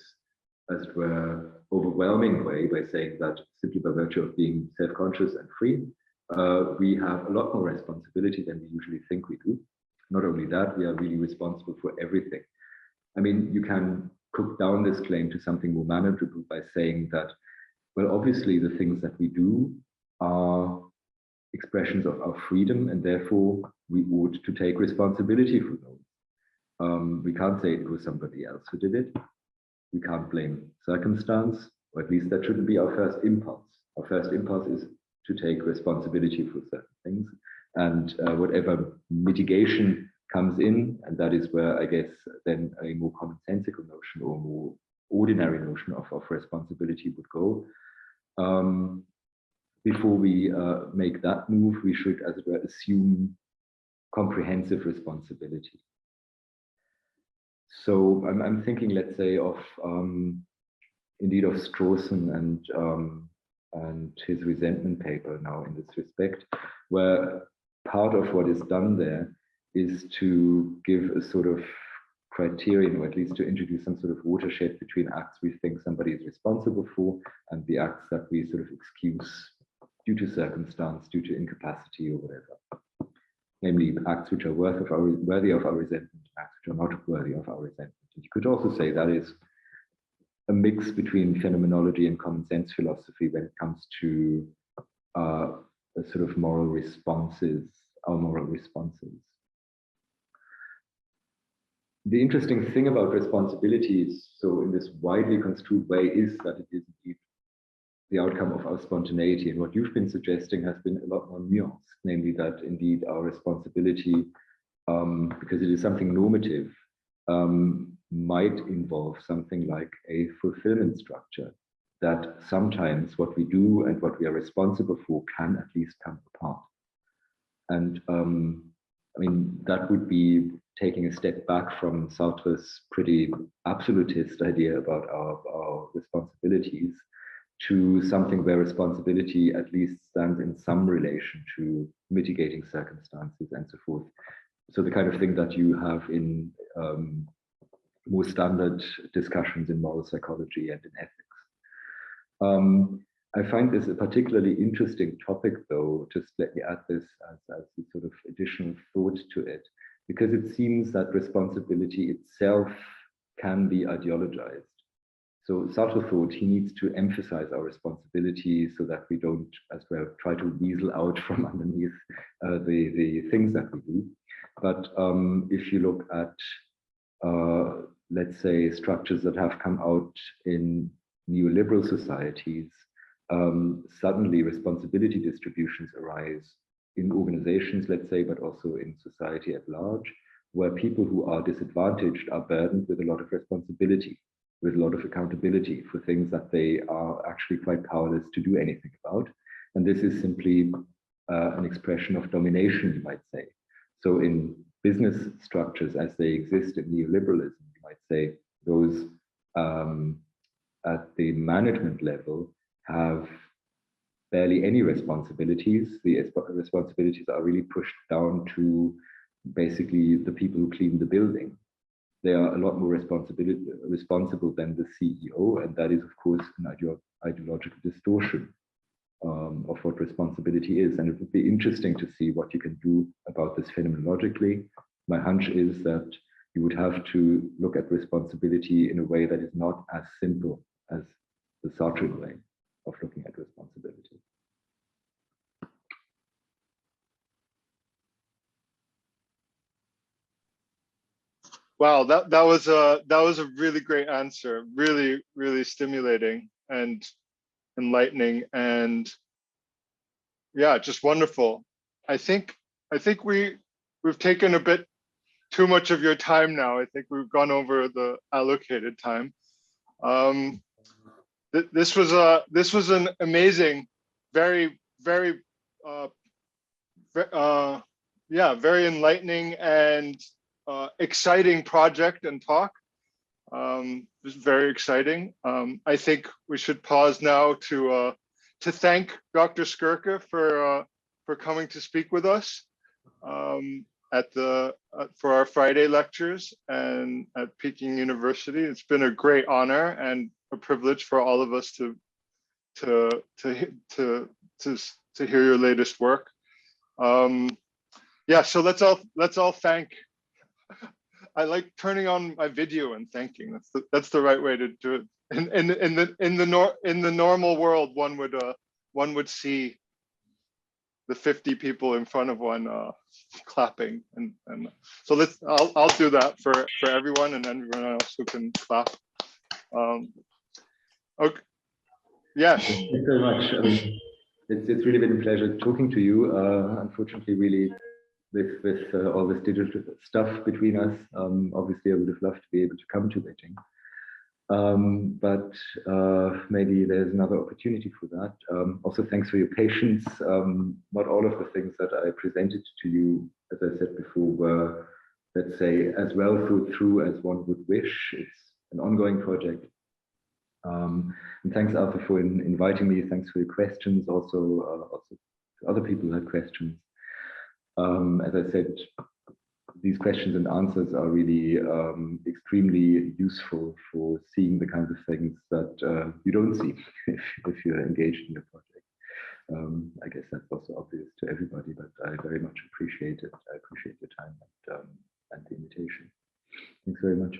as it were, overwhelming way, by saying that simply by virtue of being self-conscious and free, we have a lot more responsibility than we usually think we do. Not only that, we are really responsible for everything. I mean, you can cook down this claim to something more manageable by saying that, well, obviously the things that we do are expressions of our freedom, and therefore we ought to take responsibility for those. We can't say it was somebody else who did it. We can't blame circumstance, or at least that shouldn't be our first impulse. Our first impulse is to take responsibility for certain things, and whatever mitigation comes in, and that is where I guess then a more commonsensical notion or more ordinary notion of responsibility would go. Before we make that move, we should, as it were, assume comprehensive responsibility. So I'm thinking, let's say, of indeed of Strawson and his resentment paper now in this respect, where part of what is done there is to give a sort of criterion, or at least to introduce some sort of watershed between acts we think somebody is responsible for and the acts that we sort of excuse due to circumstance, due to incapacity or whatever. Namely, acts which are worthy of our resentment, acts which are not worthy of our resentment. And you could also say that is a mix between phenomenology and common sense philosophy when it comes to a sort of moral responses, our moral responses. The interesting thing about responsibility is, so in this widely construed way, is that it is indeed the outcome of our spontaneity. And what you've been suggesting has been a lot more nuanced, namely that indeed our responsibility, because it is something normative, might involve something like a fulfillment structure, that sometimes what we do and what we are responsible for can at least come apart. And I mean, that would be taking a step back from Sartre's pretty absolutist idea about our responsibilities to something where responsibility at least stands in some relation to mitigating circumstances and so forth. So the kind of thing that you have in more standard discussions in moral psychology and in ethics. I find this a particularly interesting topic, though, just let me add this as a sort of additional thought to it, because it seems that responsibility itself can be ideologized. So Sartre thought he needs to emphasize our responsibility so that we don't, as well, try to weasel out from underneath the things that we do. But if you look at, let's say, structures that have come out in neoliberal societies, suddenly responsibility distributions arise in organizations, let's say, but also in society at large, where people who are disadvantaged are burdened with a lot of responsibility, with a lot of accountability for things that they are actually quite powerless to do anything about. And this is simply an expression of domination, you might say. So in business structures as they exist in neoliberalism, you might say those at the management level have barely any responsibilities. The responsibilities are really pushed down to basically the people who clean the building. they are a lot more responsible than the CEO, and that is, of course, an ideological distortion of what responsibility is. And it would be interesting to see what you can do about this phenomenologically. My hunch is that you would have to look at responsibility in a way that is not as simple as the Sartrean way of looking at responsibility. Wow, that was a really great answer. Really, really stimulating and enlightening, and yeah, just wonderful. I think we've taken a bit too much of your time now. I think we've gone over the allocated time. This was an amazing, very enlightening and exciting project and talk. It was very exciting. I think we should pause now to thank Dr. Skirka for coming to speak with us for our Friday lectures and at Peking University. It's been a great honor and a privilege for all of us to hear your latest work. Yeah, so let's all thank. I like turning on my video and thanking. That's the right way to do it. In the normal world, one would see the 50 people in front of one clapping, and so I'll do that for everyone and everyone else who can clap. Okay. Yes. Thank you very much. I mean, it's really been a pleasure talking to you. Unfortunately, really, with all this digital stuff between us, obviously I would have loved to be able to come to Beijing. But maybe there's another opportunity for that. Also, thanks for your patience. Not all of the things that I presented to you, as I said before, were, let's say, as well thought through as one would wish. It's an ongoing project. And thanks, Arthur, for inviting me. Thanks for your questions. Also other people who had questions. As I said, these questions and answers are really extremely useful for seeing the kinds of things that you don't see if you're engaged in the project. I guess that's also obvious to everybody, but I very much appreciate it. I appreciate your time and the invitation. Thanks very much.